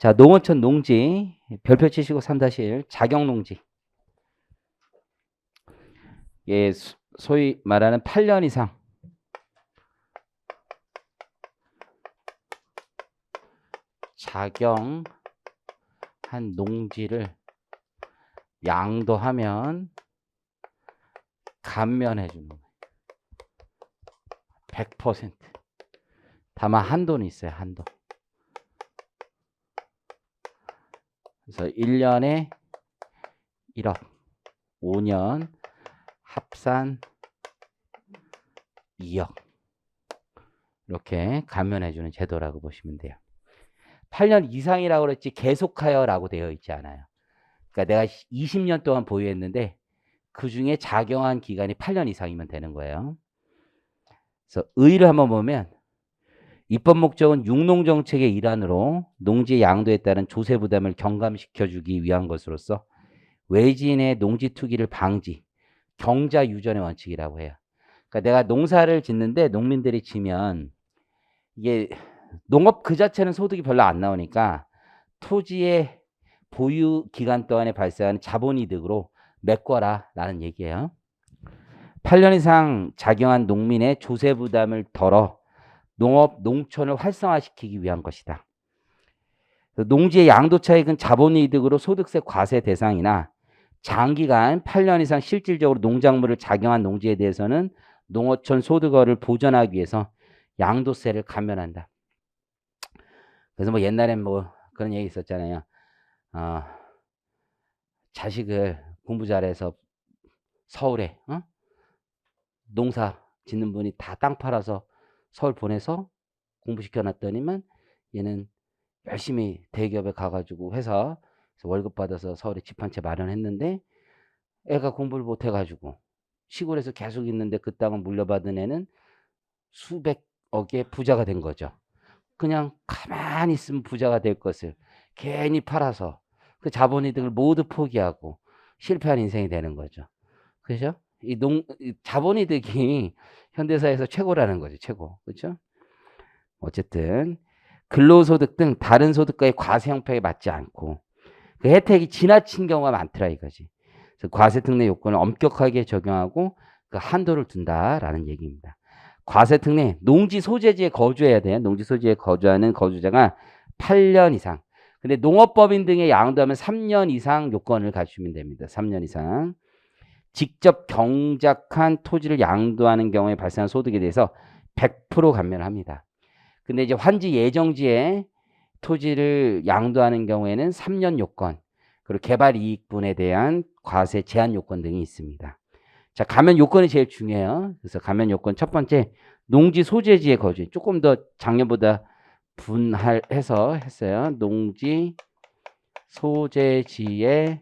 자, 농어촌 농지 별표 치시고 3-1 자경 농지. 예, 소위 말하는 8년 이상 자경한 농지를 양도하면 감면해 주는 거예요. 100%. 다만 한도는 있어요. 한도. 그래서 1년에 1억, 5년 합산 2억. 이렇게 감면해 주는 제도라고 보시면 돼요. 8년 이상이라고 그랬지 계속하여라고 되어 있지 않아요. 그러니까 내가 20년 동안 보유했는데 그중에 작용한 기간이 8년 이상이면 되는 거예요. 그래서 의의를 한번 보면 입법 목적은 육농정책의 일환으로 농지 양도에 따른 조세 부담을 경감시켜주기 위한 것으로서 외지인의 농지 투기를 방지, 경자 유전의 원칙이라고 해요. 그러니까 내가 농사를 짓는데 농민들이 지면 이게 농업 그 자체는 소득이 별로 안 나오니까 토지의 보유 기간 동안에 발생하는 자본이득으로 메꿔라 라는 얘기예요. 8년 이상 작용한 농민의 조세 부담을 덜어 농업, 농촌을 활성화시키기 위한 것이다. 농지의 양도 차익은 자본이득으로 소득세 과세 대상이나 장기간 8년 이상 실질적으로 농작물을 작용한 농지에 대해서는 농어촌 소득어를 보전하기 위해서 양도세를 감면한다. 그래서 뭐 옛날엔 뭐 그런 얘기 있었잖아요. 자식을 공부 잘해서 서울에 농사 짓는 분이 다 땅 팔아서 서울 보내서 공부시켜놨더니만 얘는 열심히 대기업에 가가지고 회사 월급 받아서 서울에 집 한 채 마련했는데 애가 공부를 못해가지고 시골에서 계속 있는데 그 땅을 물려받은 애는 수백억의 부자가 된 거죠. 그냥 가만히 있으면 부자가 될 것을 괜히 팔아서 그 자본이득을 모두 포기하고 실패한 인생이 되는 거죠. 그죠? 이 자본이득이 현대사에서 최고라는 거죠. 최고. 그렇죠? 어쨌든 근로소득 등 다른 소득과의 과세 형평에 맞지 않고 그 혜택이 지나친 경우가 많더라 이거지. 그래서 과세 특례 요건을 엄격하게 적용하고 그 한도를 둔다라는 얘기입니다. 과세 특례 농지 소재지에 거주해야 돼요. 농지 소재지에 거주하는 거주자가 8년 이상. 근데 농업법인 등에 양도하면 3년 이상 요건을 갖추면 됩니다. 3년 이상. 직접 경작한 토지를 양도하는 경우에 발생한 소득에 대해서 100% 감면을 합니다. 근데 이제 환지 예정지에 토지를 양도하는 경우에는 3년 요건, 그리고 개발 이익분에 대한 과세 제한 요건 등이 있습니다. 자, 감면 요건이 제일 중요해요. 그래서 감면 요건 첫 번째, 농지 소재지에 거주. 조금 더 작년보다 분할해서 했어요. 농지 소재지에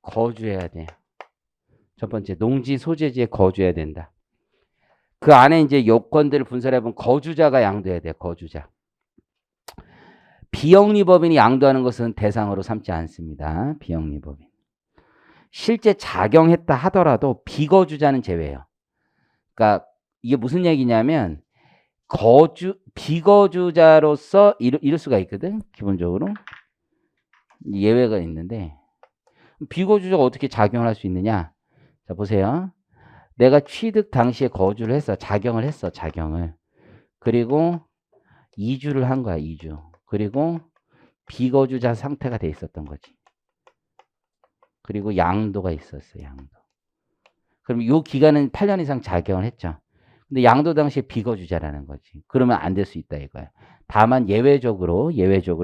거주해야 돼요. 첫 번째, 농지 소재지에 거주해야 된다. 그 안에 이제 요건들을 분석해 보면 거주자가 양도해야 돼요. 거주자. 비영리법인이 양도하는 것은 대상으로 삼지 않습니다. 비영리법인. 실제 작용했다 하더라도 비거주자는 제외해요. 그러니까 이게 무슨 얘기냐면 비거주자로서 이럴 수가 있거든. 기본적으로. 예외가 있는데 비거주자가 어떻게 작용을 할 수 있느냐. 자, 보세요. 내가 취득 당시에 거주를 했어. 작용을 했어. 작용을. 그리고 이주를 한 거야. 이주. 그리고 비거주자 상태가 돼 있었던 거지. 그리고 양도가 있었어요. 양도. 그럼 이 기간은 8년 이상 작용을 했죠. 근데 양도 당시에 비거주자라는 거지. 그러면 안 될 수 있다 이거야. 다만 예외적으로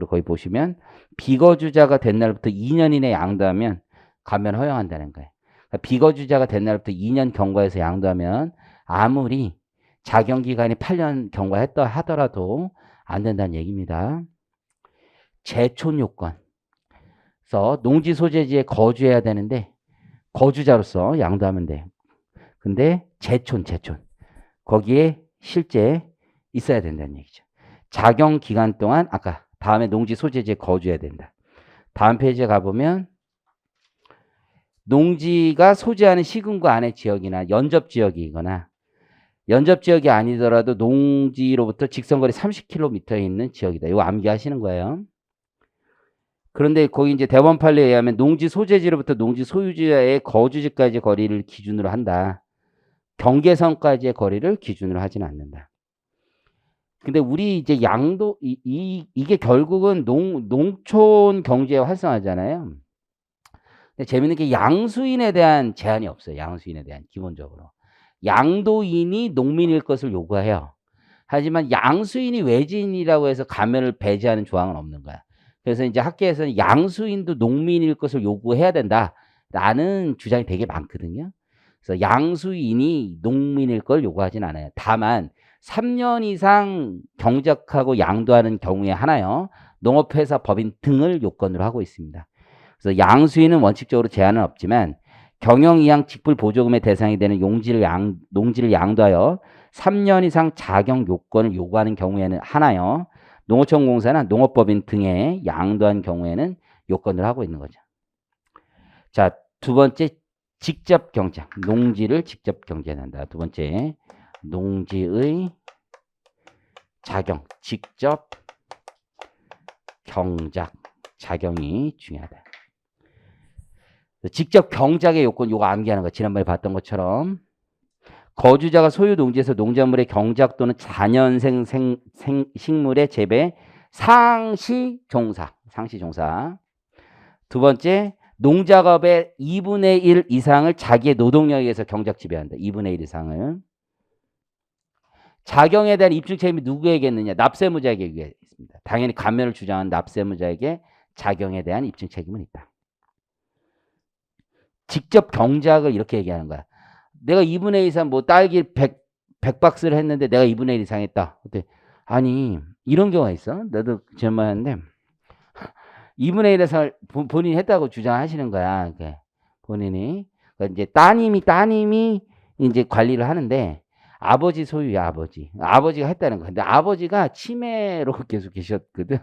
거기 보시면 비거주자가 된 날부터 2년 이내 양도하면 감면 허용한다는 거예요. 그러니까 비거주자가 된 날부터 2년 경과해서 양도하면 아무리 작용 기간이 8년 경과했다 하더라도 안 된다는 얘기입니다. 제촌 요건. 그래서 농지 소재지에 거주해야 되는데 거주자로서 양도하면 돼. 근데 제촌. 거기에 실제 있어야 된다는 얘기죠. 작용 기간 동안 아까 다음에 농지 소재지에 거주해야 된다. 다음 페이지에 가보면 농지가 소재하는 시군구 안의 지역이나 연접 지역이거나 연접 지역이 아니더라도 농지로부터 직선거리 30km에 있는 지역이다. 이거 암기하시는 거예요. 그런데 거기 이제 대법 판례에 의하면 농지 소재지로부터 농지 소유자의 거주지까지 거리를 기준으로 한다. 경계선까지의 거리를 기준으로 하지는 않는다. 근데 우리 이제 양도 이게 결국은 농촌 경제 활성화잖아요. 근데 재밌는 게 양수인에 대한 제한이 없어요. 양수인에 대한 기본적으로. 양도인이 농민일 것을 요구해요. 하지만 양수인이 외지인이라고 해서 가면을 배제하는 조항은 없는 거야. 그래서 이제 학계에서는 양수인도 농민일 것을 요구해야 된다라는 주장이 되게 많거든요. 그래서 양수인이 농민일 걸 요구하진 않아요. 다만 3년 이상 경작하고 양도하는 경우에 하나요. 농업회사 법인 등을 요건으로 하고 있습니다. 그래서 양수인은 원칙적으로 제한은 없지만 경영이양 직불보조금의 대상이 되는 농지를 양도하여 3년 이상 자격 요건을 요구하는 경우에는 하나요. 농어촌공사나 농업법인 등에 양도한 경우에는 요건을 하고 있는 거죠. 자, 두 번째 직접 경작. 농지를 직접 경작한다. 두 번째 농지의 자경. 직접 경작. 자경이 중요하다. 직접 경작의 요건 요거 암기하는 거 지난번에 봤던 것처럼 거주자가 소유 농지에서 농작물의 경작 또는 자연생 식물의 재배 상시 종사. 두 번째 농작업의 2분의 1 이상을 자기의 노동력에 의해서 경작 지배한다. 2분의 1 이상을. 자경에 대한 입증 책임이 누구에게 있느냐? 납세무자에게 있습니다. 당연히 감면을 주장한 납세무자에게 자경에 대한 입증 책임은 있다. 직접 경작을 이렇게 얘기하는 거야. 내가 2분의 1 이상 뭐 딸기 100박스를 했는데 내가 2분의 1 이상 했다. 근데 아니 이런 경우가 있어. 나도 질문했는데 2분의 1에서 본인이 했다고 주장하시는 거야. 본인이. 그러니까 이제 따님이 이제 관리를 하는데 아버지 소유야, 아버지. 아버지가 했다는 거야. 근데 아버지가 치매로 계속 계셨거든.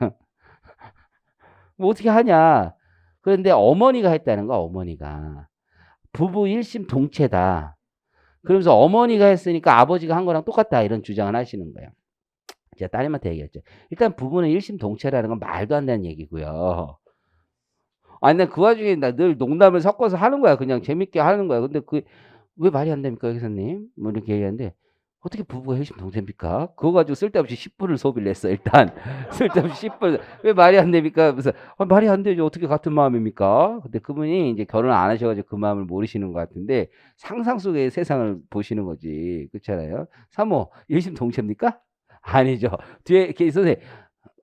뭐 어떻게 하냐. 그런데 어머니가 했다는 거야, 어머니가. 부부 1심 동체다. 그러면서 어머니가 했으니까 아버지가 한 거랑 똑같다. 이런 주장을 하시는 거예요. 제가 따님한테 얘기했죠. 일단 부부는 1심 동체라는 건 말도 안 되는 얘기고요. 아니, 난 그 와중에 나 늘 농담을 섞어서 하는 거야. 그냥 재밌게 하는 거야. 근데 왜 말이 안 됩니까, 교수님? 뭐 이렇게 얘기하는데, 어떻게 부부가 1심 동체입니까? 그거 가지고 쓸데없이 10분을 소비를 했어, 일단. 쓸데없이 10분. 왜 말이 안 됩니까? 그래서, 말이 안 되죠. 어떻게 같은 마음입니까? 근데 그분이 이제 결혼을 안 하셔가지고 그 마음을 모르시는 것 같은데, 상상 속의 세상을 보시는 거지. 그렇잖아요. 사모, 1심 동체입니까? 아니죠. 뒤에 선생님,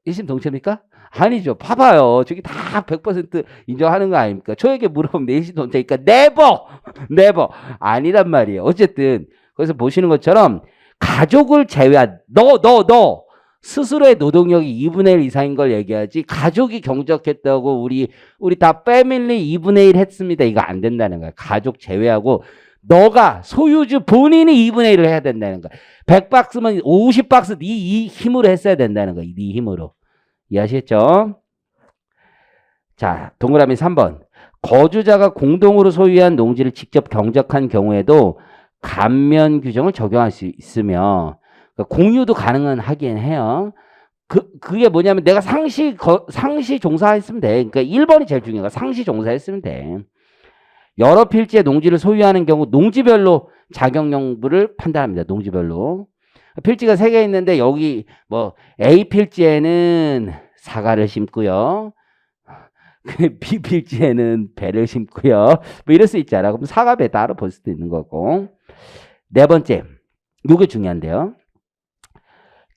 1심 동체입니까? 아니죠. 봐봐요. 저기 다 100% 인정하는 거 아닙니까? 저에게 물어보면 1심 동체니까 never 아니란 말이에요. 어쨌든 그래서 보시는 것처럼 가족을 제외한 너 스스로의 노동력이 2분의 1 이상인 걸 얘기하지 가족이 경작했다고 우리 다 패밀리 2분의 1 했습니다. 이거 안 된다는 거야. 가족 제외하고 너가 소유주 본인이 2분의 1을 해야 된다는 거야. 100박스면 50박스 네 힘으로 했어야 된다는 거야. 네 힘으로. 이해하시겠죠? 자, 동그라미 3번. 거주자가 공동으로 소유한 농지를 직접 경작한 경우에도 감면 규정을 적용할 수 있으며 그러니까 공유도 가능은 하긴 해요. 그게 뭐냐면 내가 상시 종사했으면 돼. 그러니까 1번이 제일 중요한 거야. 상시 종사했으면 돼. 여러 필지의 농지를 소유하는 경우 농지별로 자격 여부를 판단합니다. 농지별로. 필지가 3개 있는데 여기 뭐 A 필지에는 사과를 심고요. B 필지에는 배를 심고요. 뭐 이럴 수 있잖아. 그럼 사과 배 따로 볼 수도 있는 거고. 네 번째, 이게 중요한데요.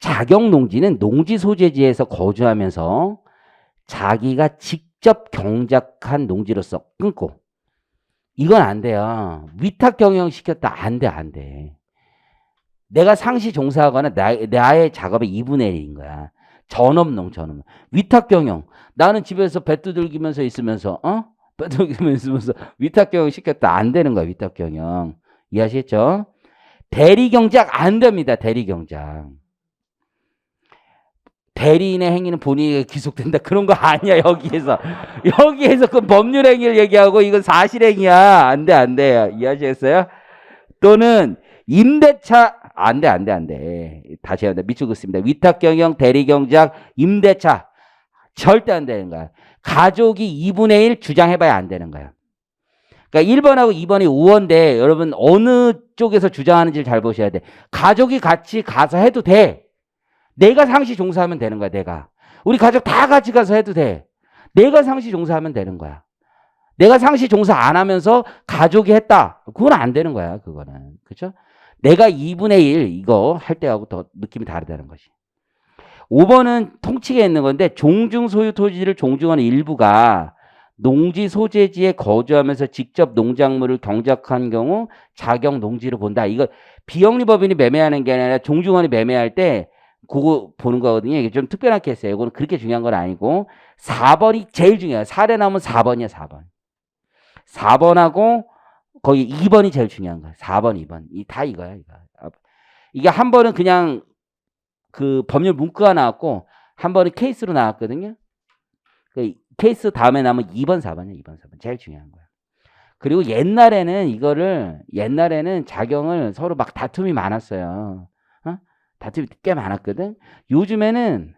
자격 농지는 농지 소재지에서 거주하면서 자기가 직접 경작한 농지로서 끊고 이건 안 돼요. 위탁 경영 시켰다. 안 돼. 내가 상시 종사하거나 나의 작업의 2분의 1인 거야. 전업농. 위탁 경영. 나는 집에서 배 두들기면서 있으면서, 위탁 경영 시켰다. 안 되는 거야, 위탁 경영. 이해하시겠죠? 대리 경작 안 됩니다, 대리 경작. 대리인의 행위는 본인에게 귀속된다. 그런 거 아니야, 여기에서. 그 법률 행위를 얘기하고 이건 사실 행위야. 안 돼. 이해하시겠어요? 또는 임대차, 안 돼, 안 돼, 안 돼. 다시 한번 밑줄 긋습니다. 위탁경영, 대리경작, 임대차. 절대 안 되는 거야. 가족이 2분의 1 주장해봐야 안 되는 거야. 그러니까 1번하고 2번이 우원데 여러분 어느 쪽에서 주장하는지를 잘 보셔야 돼. 가족이 같이 가서 해도 돼. 내가 상시 종사하면 되는 거야, 내가. 우리 가족 다 같이 가서 해도 돼. 내가 상시 종사하면 되는 거야. 내가 상시 종사 안 하면서 가족이 했다. 그건 안 되는 거야, 그거는. 그죠? 내가 2분의 1 이거 할 때하고 더 느낌이 다르다는 것이. 5번은 통치에 있는 건데 종중 소유 토지를 종중하는 일부가 농지 소재지에 거주하면서 직접 농작물을 경작한 경우 자경 농지로 본다. 이거 비영리법인이 매매하는 게 아니라 종중원이 매매할 때 그거 보는 거거든요. 이게 좀 특별한 케이스예요. 이거는 그렇게 중요한 건 아니고 4번이 제일 중요해요. 사례 나오면 4번이야. 4번. 4번하고 거기 2번이 제일 중요한 거야. 4번, 2번. 다 이거야. 이게 한 번은 그냥 그 법률 문구가 나왔고 한 번은 케이스로 나왔거든요. 그 케이스 다음에 나오면 2번, 4번이야. 2번, 4번. 제일 중요한 거야. 그리고 옛날에는 작용을 서로 막 다툼이 많았어요. 다툼이 꽤 많았거든. 요즘에는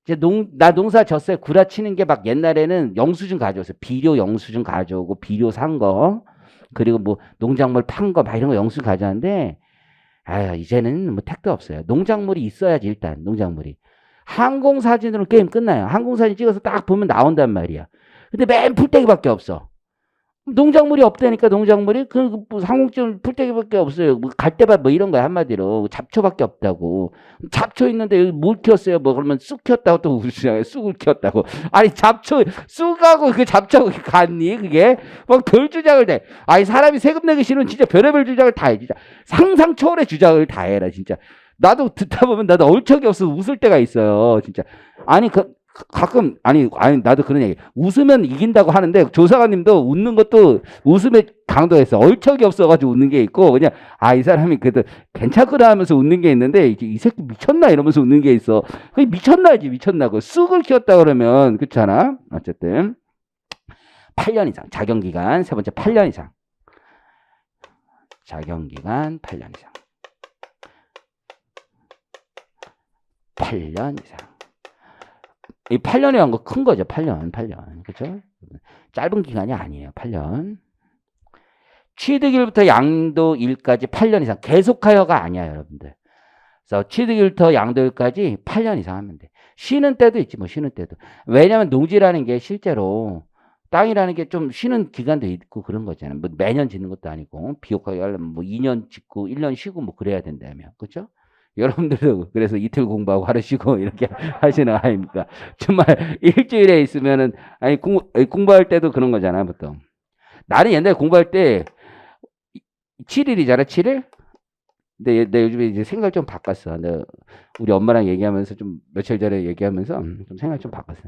이제 나 농사 졌어요. 구라치는 게 막 옛날에는 영수증 가져왔어요. 비료 영수증 가져오고 비료 산 거, 그리고 뭐 농작물 판 거 막 이런 거 영수증 가져왔는데 이제는 뭐 택도 없어요. 농작물이 있어야지. 일단 농작물이 항공사진으로 게임 끝나요. 항공사진 찍어서 딱 보면 나온단 말이야. 근데 맨 풀떼기밖에 없어. 농작물이 없다니까. 농작물이 항공증 풀떼기밖에 없어요. 뭐 갈대밭 뭐 이런 거야. 한마디로 잡초밖에 없다고. 잡초 있는데 여기 뭘 키웠어요? 뭐 그러면 쑥 키웠다고 또 우시잖아요. 쑥을 키웠다고. 아니 잡초 쑥하고 그 잡초하고 같니? 그게 막 별 주장을 돼. 아니 사람이 세금 내기 싫으면 진짜 별의별 주장을 다 해. 진짜 상상 초월의 주장을 다 해라. 진짜 나도 듣다 보면 나도 얼척이 없어서 웃을 때가 있어요. 진짜 아니 가끔 아니 나도 그런 얘기. 웃으면 이긴다고 하는데 조사관님도 웃는 것도 웃음의 강도가 있어. 얼척이 없어가지고 웃는 게 있고 그냥 이 사람이 그래도 괜찮구나 하면서 웃는 게 있는데 이 새끼 미쳤나 이러면서 웃는 게 있어. 그게 미쳤나지 미쳤나고. 쑥을 키웠다 그러면 그렇잖아. 어쨌든 8년 이상 자경기간. 세 번째 8년 이상 자경기간 8년 이상 8년 이상. 이 8년이라는 거 큰 거죠. 8년. 그렇죠? 짧은 기간이 아니에요. 8년. 취득일부터 양도일까지 8년 이상. 계속하여가 아니야, 여러분들. 그래서 취득일부터 양도일까지 8년 이상 하면 돼. 쉬는 때도 있지, 뭐 쉬는 때도. 왜냐면 농지라는 게 실제로 땅이라는 게 좀 쉬는 기간도 있고 그런 거잖아요. 뭐 매년 짓는 것도 아니고 비옥하게 하려면 뭐 2년 짓고 1년 쉬고 뭐 그래야 된다며. 그렇죠? 여러분들도 그래서 이틀 공부하고 하루 쉬고 이렇게 하시는 아닙니까? 정말 일주일에 있으면은 공부할 때도 그런 거잖아 보통. 나는 옛날에 공부할 때 7일이잖아 7일. 근데 내 요즘에 이제 생각을 좀 바꿨어. 우리 엄마랑 얘기하면서 좀 며칠 전에 얘기하면서 좀 생각을 좀 바꿨어.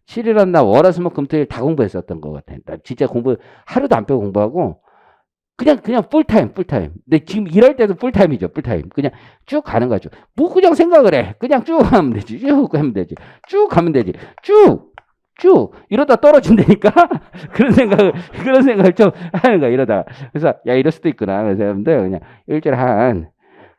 7일은 나 월화수목금토일 다 공부했었던 것 같아. 나 진짜 공부 하루도 안 빼고 공부하고. 그냥 풀타임. 근데 지금 일할 때도 풀타임이죠. 그냥 쭉 가는 거죠. 뭐 그냥 생각을 해. 그냥 쭉 하면 되지. 쭉 가면 되지. 쭉. 이러다 떨어진다니까? 그런 생각을 좀 하는 거야, 이러다. 그래서, 이럴 수도 있구나. 그래서 여러분들 그냥 일주일에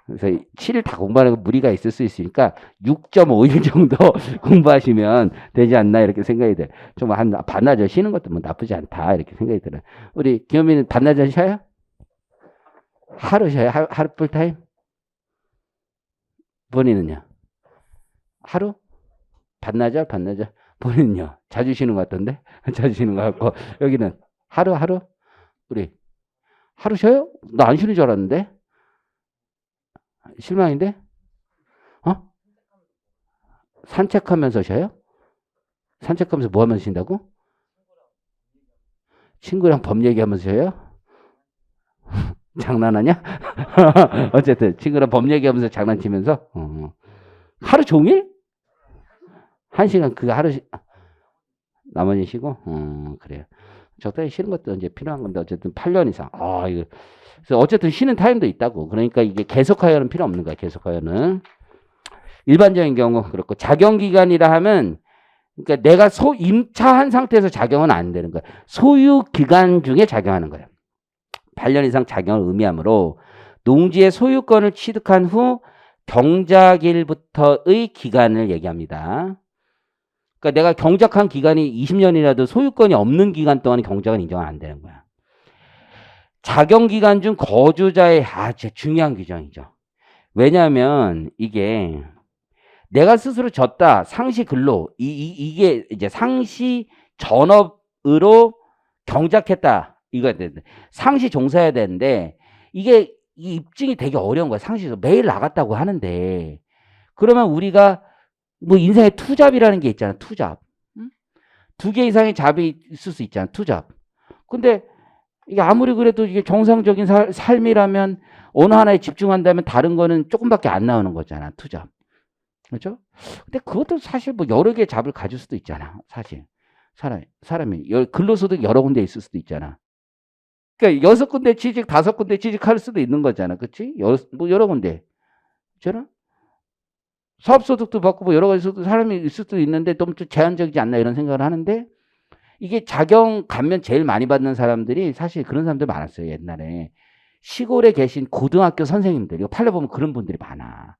그래서 7일 다 공부하는 거 무리가 있을 수 있으니까 6.5일 정도 공부하시면 되지 않나 이렇게 생각이 돼. 좀 한 반나절 쉬는 것도 뭐 나쁘지 않다 이렇게 생각이 들어요. 우리 기현이는 반나절 쉬어요? 하루 쉬어요? 하루 풀타임? 본인은요? 하루? 반나절? 본인은요? 자주 쉬는 것 같던데? 자주 쉬는 것 같고 여기는 하루? 우리 하루 쉬어요? 나 안 쉬는 줄 알았는데? 실망인데? 산책하면서 쉬어요? 산책하면서 뭐 하면서 쉰다고? 친구랑 법 얘기하면서 쉬어요? 장난하냐? 어쨌든 친구랑 법 얘기하면서 장난치면서 하루 종일? 1시간 그 하루 나머지 쉬고 그래요. 적당히 쉬는 것도 이제 필요한 건데 어쨌든 8년 이상. 이거 그래서 어쨌든 쉬는 타임도 있다고. 그러니까 이게 계속하여는 필요 없는 거야. 계속하여는 일반적인 경우 그렇고 자경기간이라 하면 그러니까 내가 임차한 상태에서 작용은 안 되는 거야. 소유 기간 중에 작용하는 거야. 8년 이상 작용을 의미하므로 농지의 소유권을 취득한 후 경작일부터의 기간을 얘기합니다. 그러니까 내가 경작한 기간이 20년이라도 소유권이 없는 기간 동안 경작은 인정 안 되는 거야. 작용기간 중 거주자의 진짜 중요한 규정이죠. 왜냐하면 이게 내가 스스로 졌다 상시 근로 이게 이제 상시 전업으로 경작했다 이거야 되는데 상시 종사해야 되는데 이게 이 입증이 되게 어려운 거야. 상시에서 매일 나갔다고 하는데 그러면 우리가 뭐 인생에 투잡이라는 게 있잖아. 투잡. 응? 2개 이상의 잡이 있을 수 있잖아. 투잡. 근데 이게 아무리 그래도 이게 정상적인 삶이라면 어느 하나에 집중한다면 다른 거는 조금밖에 안 나오는 거잖아. 투잡. 그렇죠? 근데 그것도 사실 뭐 여러 개의 잡을 가질 수도 있잖아. 사실. 사람이 근로소득 여러 군데 있을 수도 있잖아. 그러니까 6군데 취직, 5군데 취직할 수도 있는 거잖아. 그치? 뭐 여러 군데. 그렇잖아? 사업소득도 받고 뭐 여러 가지 소득 사람이 있을 수도 있는데 너무 좀 제한적이지 않나 이런 생각을 하는데 이게 자경 감면 제일 많이 받는 사람들이 사실 그런 사람들 많았어요. 옛날에. 시골에 계신 고등학교 선생님들. 이거 팔려보면 그런 분들이 많아.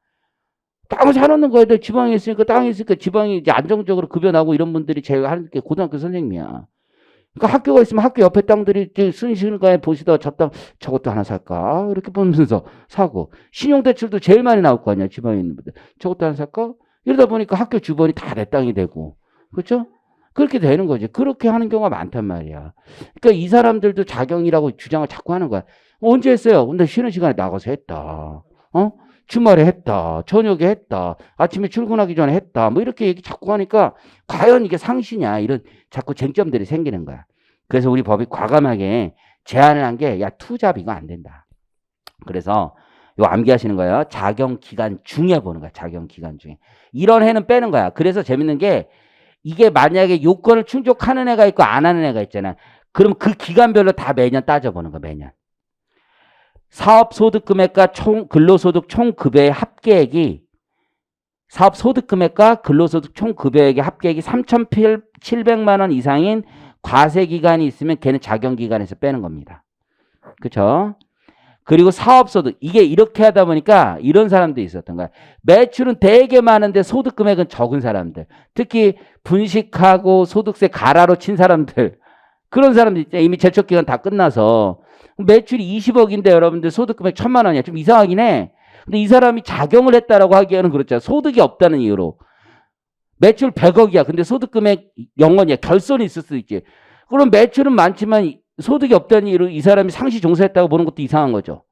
땅을 사놓는 거야. 지방에 있으니까 땅이 있으니까 지방이 이제 안정적으로 급여 나고 이런 분들이 제일 하는 게 고등학교 선생님이야. 그러니까 학교가 있으면 학교 옆에 땅들이 순식간에 보시다가 저 땅 저것도 하나 살까? 이렇게 보면서 사고. 신용대출도 제일 많이 나올 거 아니야. 지방에 있는 분들. 저것도 하나 살까? 이러다 보니까 학교 주변이 다 내 땅이 되고. 그렇죠? 그렇게 되는 거지. 그렇게 하는 경우가 많단 말이야. 그러니까 이 사람들도 자경이라고 주장을 자꾸 하는 거야. 언제 했어요? 근데 쉬는 시간에 나가서 했다. 주말에 했다. 저녁에 했다. 아침에 출근하기 전에 했다. 뭐 이렇게 얘기 자꾸 하니까 과연 이게 상시냐 이런 자꾸 쟁점들이 생기는 거야. 그래서 우리 법이 과감하게 제한을 한 게 야 투잡 이거 안 된다. 그래서 이거 암기하시는 거예요. 자경 기간 중에 보는 거야. 자경 기간 중에. 이런 해는 빼는 거야. 그래서 재밌는 게 이게 만약에 요건을 충족하는 애가 있고 안 하는 애가 있잖아. 그럼 그 기간별로 다 매년 따져보는 거야. 매년. 사업소득금액과 근로소득 총급여의 합계액이 사업소득금액과 근로소득 총급여액의 합계액이 3,700만 원 이상인 과세기간이 있으면 걔는 자경기간에서 빼는 겁니다. 그렇죠? 그리고 사업소득 이게 이렇게 하다 보니까 이런 사람도 있었던 거야. 매출은 되게 많은데 소득금액은 적은 사람들. 특히 분식하고 소득세 가라로 친 사람들. 그런 사람들 있잖아요. 이미 제척기간 다 끝나서 매출이 20억인데 여러분들 소득금액 1,000만 원이야. 좀 이상하긴 해. 근데 이 사람이 자경을 했다라고 하기에는 그렇잖아. 소득이 없다는 이유로. 매출 100억이야. 근데 소득금액 0원이야. 결손이 있을 수도 있지. 그럼 매출은 많지만 소득이 없다는 이유로 이 사람이 상시 종사했다고 보는 것도 이상한 거죠.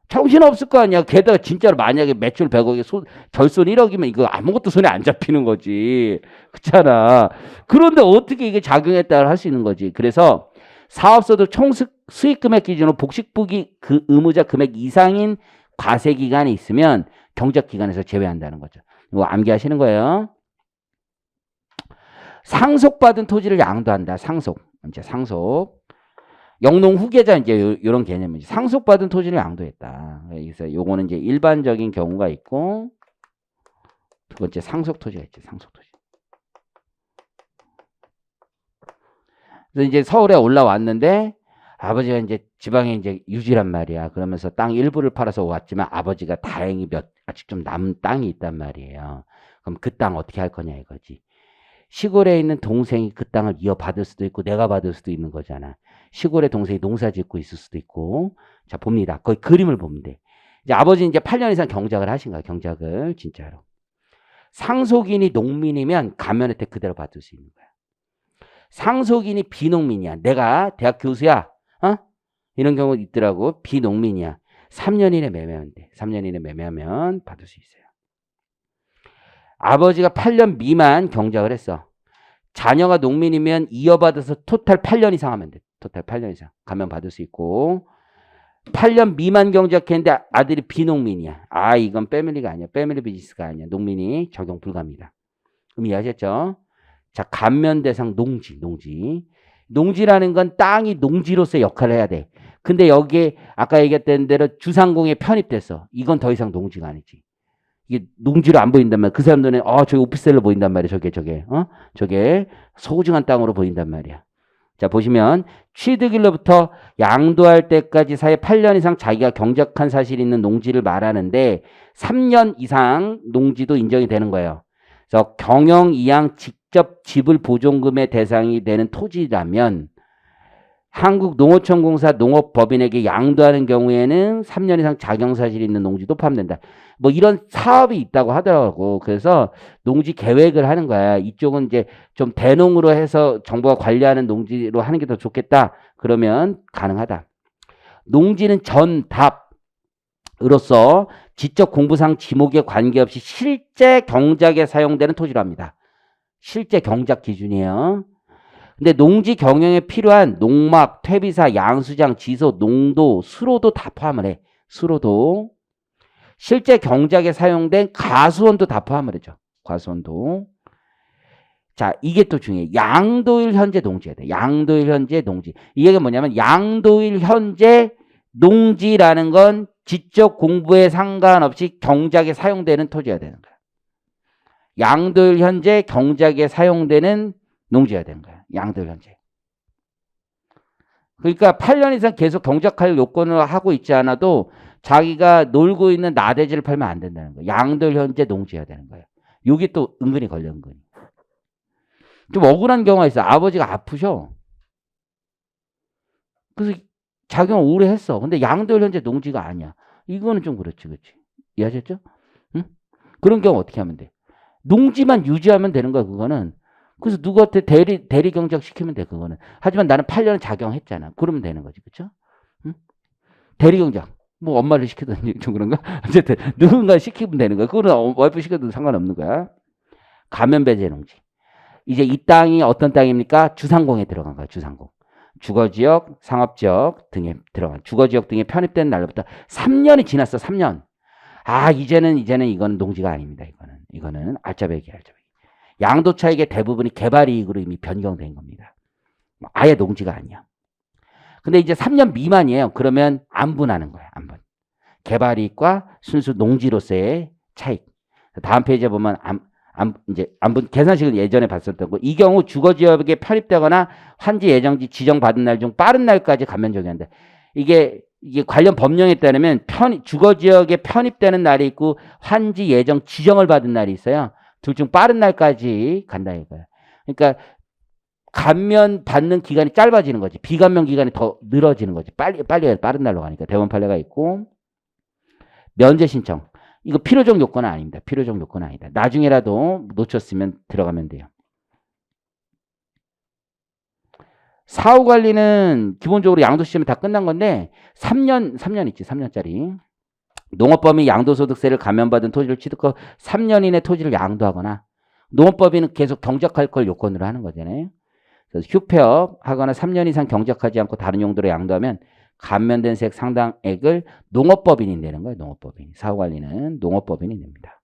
정신없을 거 아니야. 게다가 진짜로 만약에 매출 100억에 결손 1억이면 이거 아무것도 손에 안 잡히는 거지. 그렇잖아. 그런데 어떻게 이게 작용했다고 할 수 있는 거지. 그래서 사업소득 총수익금액 기준으로 복식부기 그 의무자 금액 이상인 과세기간이 있으면 경작기간에서 제외한다는 거죠. 이거 암기하시는 거예요. 상속받은 토지를 양도한다. 상속. 이제 상속. 영농 후계자 이제 이런 개념이지. 상속받은 토지를 양도했다. 그래서 요거는 이제 일반적인 경우가 있고 두 번째 상속 토지가 있지. 상속 토지. 그래서 이제 서울에 올라왔는데 아버지가 이제 지방에 이제 유지란 말이야. 그러면서 땅 일부를 팔아서 왔지만 아버지가 다행히 아직 좀 남은 땅이 있단 말이에요. 그럼 그 땅 어떻게 할 거냐 이거지. 시골에 있는 동생이 그 땅을 이어받을 수도 있고 내가 받을 수도 있는 거잖아. 시골에 동생이 농사 짓고 있을 수도 있고. 자, 봅니다. 거의 그림을 보면 돼. 이제 아버지는 이제 8년 이상 경작을 하신 거야. 경작을 진짜로. 상속인이 농민이면 감면 혜택 그대로 받을 수 있는 거야. 상속인이 비농민이야. 내가 대학 교수야. 이런 경우 있더라고. 비농민이야. 3년 이내 매매하면 돼. 3년 이내 매매하면 받을 수 있어요. 아버지가 8년 미만 경작을 했어. 자녀가 농민이면 이어받아서 토탈 8년 이상 하면 돼. 토탈 8년 이상 가면 받을 수 있고 8년 미만 경작했는데 아들이 비농민이야. 이건 패밀리가 아니야. 패밀리 비즈니스가 아니야. 농민이 적용 불가합니다. 그럼 이해하셨죠? 자, 감면 대상 농지. 농지라는 건 땅이 농지로서의 역할을 해야 돼. 근데 여기에 아까 얘기했던 대로 주상공에 편입됐어. 이건 더 이상 농지가 아니지. 이게 농지로 안 보인단 말이야. 그 사람들은 저기 오피스텔로 보인단 말이야. 저게 소중한 땅으로 보인단 말이야. 자, 보시면 취득일로부터 양도할 때까지 사이 8년 이상 자기가 경작한 사실이 있는 농지를 말하는데 3년 이상 농지도 인정이 되는 거예요. 그래서 경영 이양 직접 지불 보존금의 대상이 되는 토지라면 한국농어촌공사 농업법인에게 양도하는 경우에는 3년 이상 작용 사실이 있는 농지도 포함된다. 뭐 이런 사업이 있다고 하더라고. 그래서 농지 계획을 하는 거야. 이쪽은 이제 좀 대농으로 해서 정부가 관리하는 농지로 하는 게 더 좋겠다. 그러면 가능하다. 농지는 전답으로서 지적 공부상 지목에 관계없이 실제 경작에 사용되는 토지로 합니다. 실제 경작 기준이에요. 근데 농지 경영에 필요한 농막, 퇴비사, 양수장, 지소, 농도, 수로도 다 포함을 해. 수로도. 실제 경작에 사용된 가수원도 다 포함을 해줘. 가수원도. 자, 이게 또 중요해. 양도일 현재 농지야 돼. 양도일 현재 농지. 이 얘기가 뭐냐면 양도일 현재 농지라는 건 지적 공부에 상관없이 경작에 사용되는 토지여야 되는 거야. 양도일 현재 경작에 사용되는 농지여야 되는 거야. 양도일 현재. 그러니까 8년 이상 계속 경작할 요건을 하고 있지 않아도 자기가 놀고 있는 나대지를 팔면 안 된다는 거야. 양도일 현재 농지여야 되는 거야. 여기 또 은근히 걸려, 은근히. 좀 억울한 경우가 있어. 아버지가 아프셔. 그래서 작용을 오래 했어. 근데 양도일 현재 농지가 아니야. 이거는 좀 그렇지, 그렇지. 이해하셨죠? 응? 그런 경우 어떻게 하면 돼? 농지만 유지하면 되는 거야, 그거는. 그래서 누구한테 대리 경작 시키면 돼, 그거는. 하지만 나는 8년 작용했잖아. 그러면 되는 거지, 그렇죠? 응? 대리 경작. 뭐 엄마를 시키든지 좀 그런가? 어쨌든 누군가 시키면 되는 거야. 그거는 와이프 시켜도 상관없는 거야. 감면배제 농지. 이제 이 땅이 어떤 땅입니까? 주상공에 들어간 거야, 주상공. 주거지역, 상업지역 등에 들어간, 주거지역 등에 편입된 날로부터 3년이 지났어, 3년. 아, 이제는 이건 농지가 아닙니다, 이거는 알짜배기야, 알짜배기. 양도 차익의 대부분이 개발 이익으로 이미 변경된 겁니다. 아예 농지가 아니야. 근데 이제 3년 미만이에요. 그러면 안분하는 거야, 안분. 개발 이익과 순수 농지로서의 차익. 다음 페이지에 보면 안분 계산식을 예전에 봤었던 거. 이 경우 주거지역에 편입되거나 환지 예정지 지정받은 날 중 빠른 날까지 감면 적용한다. 이게 관련 법령에 따르면 주거지역에 편입되는 날이 있고 환지 예정 지정을 받은 날이 있어요. 둘 중 빠른 날까지 간다 이거야. 그러니까 감면 받는 기간이 짧아지는 거지. 비감면 기간이 더 늘어지는 거지. 빨리 빠른 날로 가니까. 대원 판례가 있고. 면제 신청. 이거 필요적 요건은 아닙니다. 필요적 요건은 아니다. 나중에라도 놓쳤으면 들어가면 돼요. 사후 관리는 기본적으로 양도 시점이 다 끝난 건데 3년 있지. 3년짜리. 농업법인 양도소득세를 감면받은 토지를 취득하고 3년 이내 토지를 양도하거나 농업법인은 계속 경작할 걸 요건으로 하는 거잖아요. 그래서 휴폐업하거나 3년 이상 경작하지 않고 다른 용도로 양도하면 감면된 세액 상당액을 농업법인이 내는 거예요. 농업법인. 사후관리는 농업법인이 냅니다.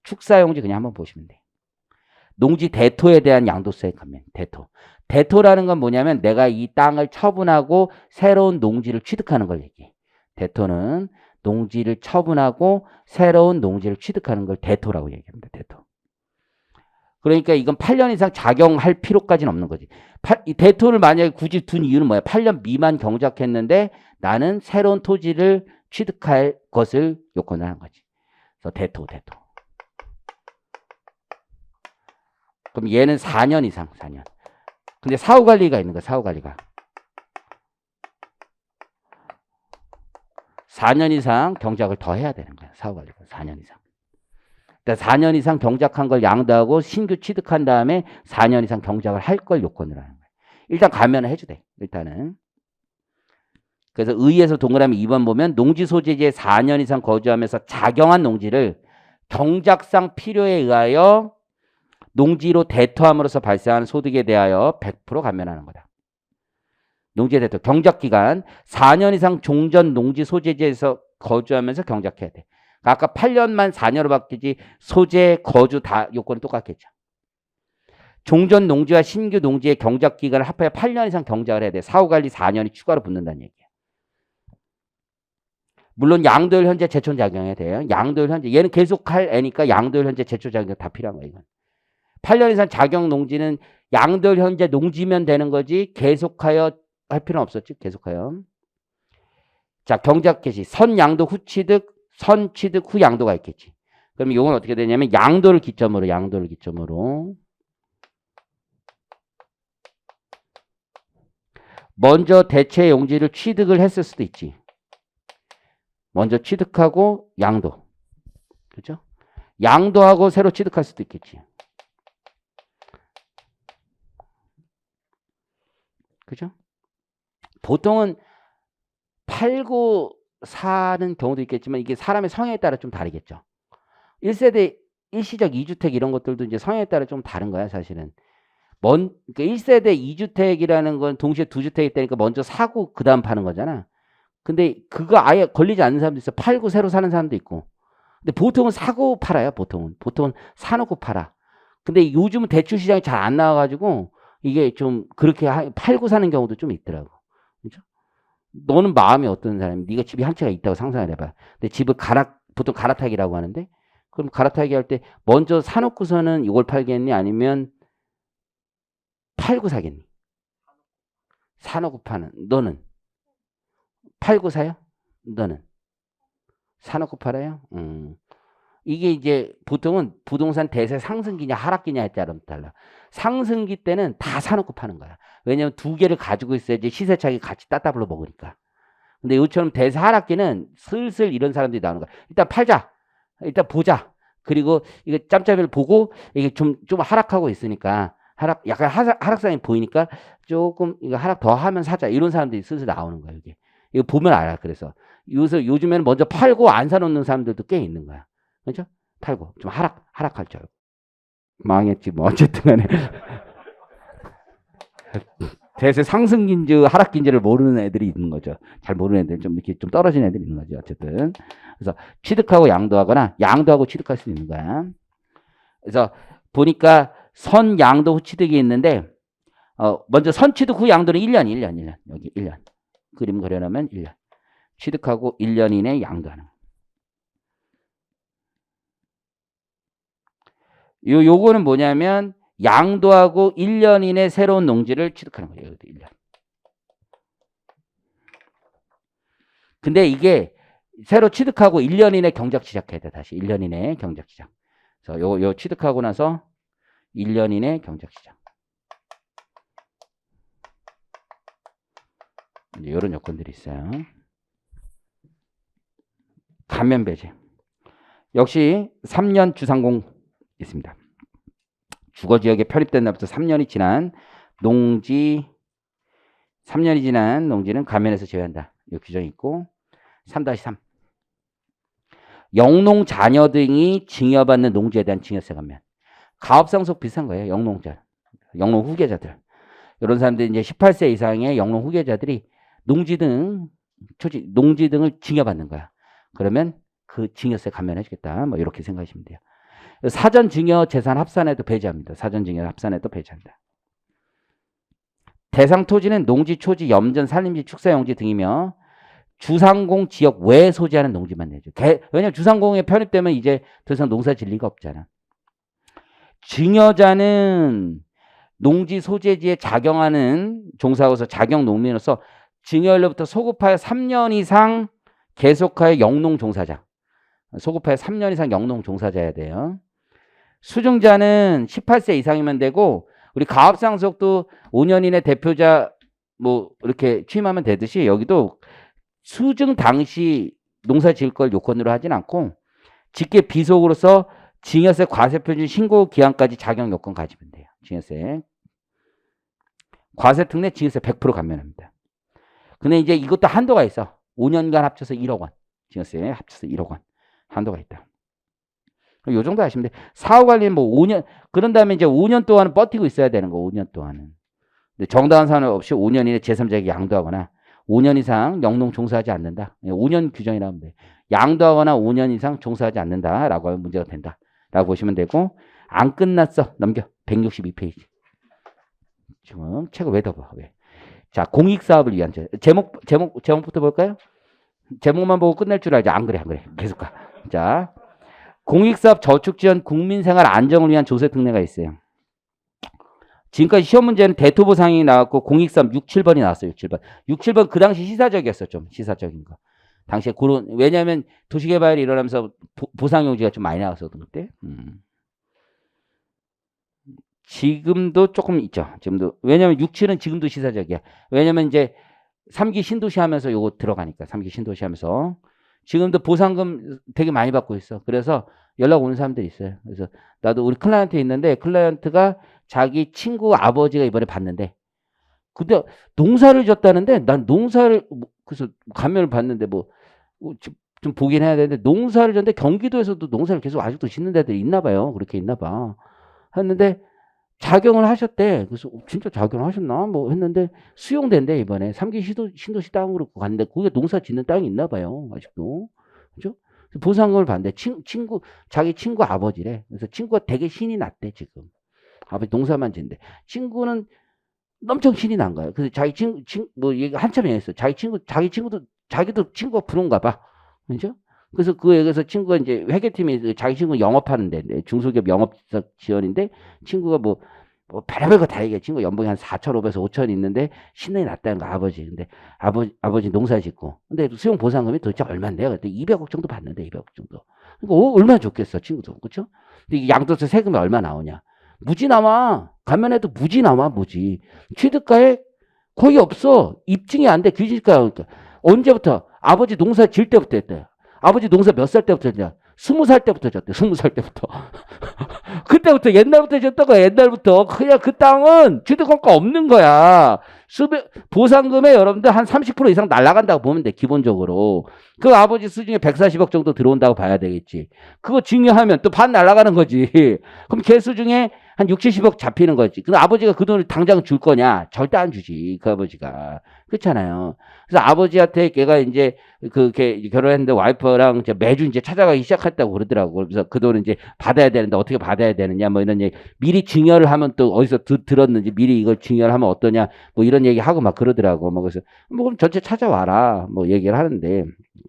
축사용지 그냥 한번 보시면 돼요. 농지 대토에 대한 양도세 감면. 대토. 대토라는 건 뭐냐면 내가 이 땅을 처분하고 새로운 농지를 취득하는 걸 얘기해. 대토는 농지를 처분하고 새로운 농지를 취득하는 걸 대토라고 얘기합니다. 대토. 그러니까 이건 8년 이상 작용할 필요까지는 없는 거지. 이 대토를 만약에 굳이 둔 이유는 뭐야? 8년 미만 경작했는데 나는 새로운 토지를 취득할 것을 요건을 하는 거지. 그래서 대토. 그럼 얘는 4년 이상, 4년. 근데 사후관리가 있는 거야, 사후관리가. 4년 이상 경작을 더 해야 되는 거야, 사후관리가. 4년 이상. 그러니까 4년 이상 경작한 걸 양도하고 신규 취득한 다음에 4년 이상 경작을 할 걸 요건으로 하는 거예요. 일단 감면을 해주대. 일단은. 그래서 의에서 동그라미 2번 보면 농지 소재지에 4년 이상 거주하면서 작용한 농지를 경작상 필요에 의하여 농지로 대토함으로써 발생하는 소득에 대하여 100% 감면하는 거다. 농지 대토. 경작기간 4년 이상 종전 농지 소재지에서 거주하면서 경작해야 돼. 아까 8년만 4년으로 바뀌지 소재, 거주 다 요건은 똑같겠죠. 종전 농지와 신규 농지의 경작 기간을 합하여 8년 이상 경작을 해야 돼. 사후관리 4년이 추가로 붙는다는 얘기야. 물론 양도일 현재 제초 작용해야 돼요. 양도일 현재. 얘는 계속 할 애니까 양도일 현재 제초 작용 다 필요한 거야. 이건. 8년 이상 작용 농지는 양도를 현재 농지면 되는 거지 계속하여 할 필요는 없었지. 계속하여. 자, 경작 개시. 선 양도 후 취득, 선 취득 후 양도가 있겠지. 그럼 이건 어떻게 되냐면 양도를 기점으로 먼저 대체 용지를 취득을 했을 수도 있지. 먼저 취득하고 양도. 그죠? 양도하고 새로 취득할 수도 있겠지. 그죠? 보통은 팔고 사는 경우도 있겠지만 이게 사람의 성향에 따라 좀 다르겠죠. 1세대, 일시적 2주택 이런 것들도 이제 성향에 따라 좀 다른 거야, 사실은. 그러니까 1세대 2주택이라는 건 동시에 2주택이 되니까 먼저 사고 그 다음 파는 거잖아. 근데 그거 아예 걸리지 않는 사람도 있어. 팔고 새로 사는 사람도 있고. 근데 보통은 사고 팔아요, 보통은. 보통은 사놓고 팔아. 근데 요즘은 대출 시장이 잘 안 나와가지고 이게 좀 그렇게 팔고 사는 경우도 좀 있더라고. 그죠? 너는 마음이 어떤 사람이? 네가 집이 한 채가 있다고 상상을 해봐. 근데 집을 보통 갈아타기라고 하는데, 그럼 갈아타기 할 때 먼저 사놓고서는 이걸 팔겠니? 아니면 팔고 사겠니? 사놓고 파는. 너는 팔고 사요? 너는 사놓고 팔아요? 이게 이제 보통은 부동산 대세 상승기냐 하락기냐에 따라 달라. 상승기 때는 다 사놓고 파는 거야. 왜냐면 두 개를 가지고 있어야지 시세차익이 같이 따따블로 먹으니까. 근데 요처럼 대세 하락기는 슬슬 이런 사람들이 나오는 거야. 일단 팔자. 일단 보자. 그리고 이거 짬짬이를 보고 이게 좀 하락하고 있으니까 약간 하락상이 보이니까 조금 이거 하락 더 하면 사자. 이런 사람들이 슬슬 나오는 거야, 이게. 이거 보면 알아. 그래서 요즘에는 먼저 팔고 안 사놓는 사람들도 꽤 있는 거야. 그렇죠? 팔고 좀 하락할 줄 알고. 망했지 뭐 어쨌든 간에. 대세 상승인지 하락인지를 모르는 애들이 있는 거죠. 잘 모르는 애들, 좀 이렇게 좀 떨어진 애들이 있는 거죠. 어쨌든. 그래서 취득하고 양도하거나 양도하고 취득할 수 있는 거야. 그래서 보니까 선 양도 후 취득이 있는데 먼저 선 취득 후 양도는 1년. 여기 1년. 그림 그려놓으면 1년. 취득하고 1년 이내 양도하는 거. 요거는 뭐냐면 양도하고 1년 이내 새로운 농지를 취득하는 거예요. 1년. 근데 이게 새로 취득하고 1년 이내 경작 시작해야 돼. 다시 1년 이내 경작 시작. 그래서 요 취득하고 나서 1년 이내 경작 시작. 이제 이런 요건들이 있어요. 감면 배제. 역시 3년 주상공 있습니다. 주거지역에 편입된 날부터 3년이 지난 농지, 3년이 지난 농지는 감면에서 제외한다. 이 규정이 있고, 3-3. 영농 자녀 등이 증여받는 농지에 대한 증여세 감면. 가업상속 비슷한 거예요. 영농자, 영농 후계자들. 이런 사람들이 이제 18세 이상의 영농 후계자들이 농지 등을 증여받는 거야. 그러면 그 증여세 감면해주겠다. 뭐 이렇게 생각하시면 돼요. 사전 증여 재산 합산에도 배제합니다. 사전 증여 합산에도 배제한다. 대상 토지는 농지, 초지, 염전, 산림지, 축사용지 등이며 주상공 지역 외에 소지하는 농지만 내죠. 왜냐하면 주상공에 편입되면 이제 더 이상 농사 질 리가 없잖아. 증여자는 농지 소재지에 작용하는 종사하고서 작용 농민으로서 증여일로부터 소급하여 3년 이상 계속하여 영농 종사자. 소급하여 3년 이상 영농 종사자여야 돼요. 수증자는 18세 이상이면 되고, 우리 가업상속도 5년 이내 대표자 뭐 이렇게 취임하면 되듯이 여기도 수증 당시 농사 지을 걸 요건으로 하진 않고 직계 비속으로서 증여세 과세표준 신고 기한까지 작용 요건 가지면 돼요. 증여세. 과세특례 증여세 100% 감면합니다. 근데 이제 이것도 한도가 있어. 5년간 합쳐서 1억 원. 증여세 합쳐서 1억 원. 한도가 있다. 요 정도 하시면 돼. 사후 관리는 뭐 5년, 그런 다음에 이제 5년 동안은 버티고 있어야 되는 거, 5년 동안은. 근데 정당한 산업 없이 5년 이내 제3자에게 양도하거나 5년 이상 영농 종사하지 않는다. 5년 규정이라고 하면 돼. 양도하거나 5년 이상 종사하지 않는다라고 하면 문제가 된다. 라고 보시면 되고, 안 끝났어. 넘겨. 162페이지. 지금 책을 왜 덮어? 왜? 자, 공익사업을 위한 제목부터 볼까요? 제목만 보고 끝낼 줄 알지. 안 그래, 안 그래. 계속 가. 자, 공익사업 저축지원 국민생활 안정을 위한 조세 특례가 있어요. 지금까지 시험 문제는 대토보상이 나왔고 023 6, 7번이 나왔어요. 6, 7번. 6, 7번 그 당시 시사적이었어. 좀 시사적인 거. 당시에 그런 왜냐하면 도시개발이 일어나면서 보상용지가 좀 많이 나왔었던 그때. 지금도 조금 있죠. 지금도 왜냐하면 6, 7은 지금도 시사적이야. 왜냐하면 이제 3기 신도시 하면서 요거 들어가니까 3기 신도시 하면서 지금도 보상금 되게 많이 받고 있어. 그래서 연락 오는 사람들이 있어요. 그래서 나도 우리 클라이언트 있는데 클라이언트가 자기 친구 아버지가 이번에 봤는데 근데 농사를 졌다는데 난 농사를 그래서 감면을 봤는데 좀 보긴 해야 되는데 농사를 졌는데 경기도에서도 농사를 계속 아직도 짓는 데들이 있나 봐요. 그렇게 있나 봐. 했는데 작용을 하셨대. 그래서 진짜 작용을 하셨나? 뭐 했는데 수용된대 이번에 3기 신도시 땅으로 갔는데 그게 농사 짓는 땅이 있나 봐요. 아직도. 그죠? 보상금을 받는데 자기 친구 아버지래. 그래서 친구가 되게 신이 났대 지금. 아버지 농사만 짓는데 친구는 엄청 신이 난 거예요. 그래서 자기 뭐 얘기 한참 얘기했어. 자기도 친구가 부러운가 봐. 그죠? 그래서 그 얘기에서 친구가 이제 회계팀이 자기 친구 영업하는데 중소기업 영업 지원인데 친구가 뭐 별의별 거 다 얘기해. 친구 연봉이 한 4,500에서 5,000 있는데 신나게 났다는 거 아버지. 근데 아버지 농사 짓고. 근데 수용 보상금이 도대체 얼마인데요? 그때 200억 정도 받는데 200억 정도. 그러니까 얼마나 좋겠어 친구도. 그렇죠? 근데 양도세 세금이 얼마 나오냐? 무지 나와. 가면에도 무지 나와 무지. 취득가에 거의 없어. 입증이 안 돼. 규직가 그러니까. 언제부터? 아버지 농사 질 때부터 했대요. 아버지 농사 몇 살 때부터 했냐? 20살 때부터 졌대. 20살 때부터. 그때부터 옛날부터 졌던 거야. 옛날부터. 그냥 그 땅은 취득권가 없는 거야. 보상금에 여러분들 한 30% 이상 날아간다고 보면 돼. 기본적으로. 그 아버지 수중에 140억 정도 들어온다고 봐야 되겠지. 그거 증여하면 또 반 날아가는 거지. 그럼 걔 수중에 한 6, 70억 잡히는 거지. 근데 아버지가 그 돈을 당장 줄 거냐? 절대 안 주지. 그 아버지가. 그렇잖아요. 그래서 아버지한테 걔가 이제 걔 결혼했는데 와이프랑 이제 매주 이제 찾아가기 시작했다고 그러더라고. 그래서 그 돈을 이제 받아야 되는데 어떻게 받아야 되느냐 뭐 이런 얘기. 미리 증여를 하면 또 어디서 들었는지 미리 이걸 증여를 하면 어떠냐 뭐 이런 얘기 하고 막 그러더라고. 뭐 그래서 뭐 그럼 전체 찾아와라 뭐 얘기를 하는데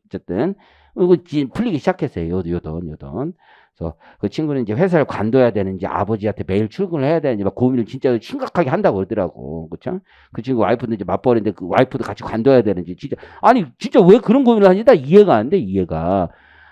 어쨌든 이거 풀리기 시작했어요. 요 돈. 그래서 그 친구는 이제 회사를 관둬야 되는지 아버지한테 매일 출근을 해야 되는지 막 고민을 진짜 심각하게 한다고 그러더라고. 그렇죠? 그 친구 와이프도 이제 맞벌이인데 그 와이프도 같이 관둬야 되는지 진짜 아니 진짜 왜 그런 고민을 하는지 나 이해가 안 돼. 이해가.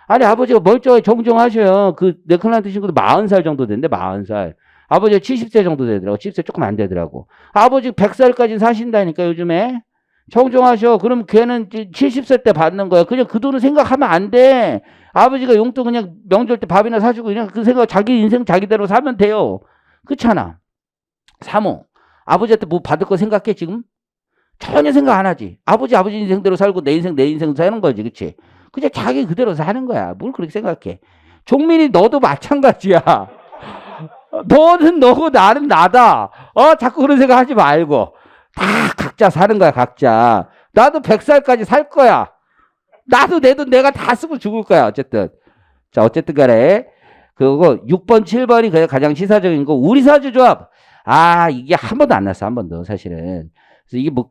아니 아버지가 멀쩡하게 정정하셔요. 그 내 클라이언트 친구도 40살 정도 됐는데 40살. 아버지가 70세 정도 되더라고. 70세 조금 안 되더라고. 아버지 100살까지 사신다니까 요즘에. 정정하셔. 그럼 걔는 70세 때 받는 거야. 그냥 그 돈을 생각하면 안 돼. 아버지가 용돈 그냥 명절 때 밥이나 사주고 그냥 그 생각 자기 인생 자기대로 사면 돼요. 그렇잖아. 사모. 아버지한테 뭐 받을 거 생각해 지금? 전혀 생각 안 하지. 아버지 인생대로 살고 내 인생 사는 거지. 그치? 그냥 자기 그대로 사는 거야. 뭘 그렇게 생각해. 종민이 너도 마찬가지야. 너는 너고 나는 나다. 자꾸 그런 생각 하지 말고. 다 각자 사는 거야, 각자. 나도 100살까지 살 거야. 나도 내 돈 내가 다 쓰고 죽을 거야, 어쨌든. 자, 어쨌든 간에. 그리고 6번, 7번이 가장 시사적인 거. 우리사주조합. 이게 한 번도 안 났어, 한 번도, 사실은. 그래서 이게 뭐,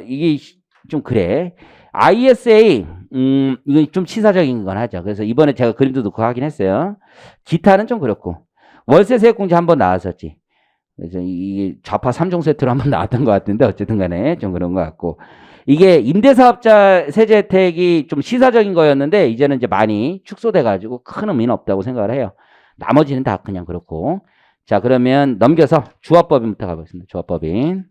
이게 좀 그래. ISA, 이건 좀 시사적인 건 하죠. 그래서 이번에 제가 그림도 넣고 하긴 했어요. 기타는 좀 그렇고. 월세세액공제 한 번 나왔었지. 그래서 이게 좌파 3종 세트로 한번 나왔던 것 같은데 어쨌든 간에 좀 그런 것 같고 이게 임대사업자 세제 혜택이 좀 시사적인 거였는데 이제는 이제 많이 축소돼 가지고 큰 의미는 없다고 생각을 해요. 나머지는 다 그냥 그렇고 자 그러면 넘겨서 주합법인부터 가보겠습니다. 주합법인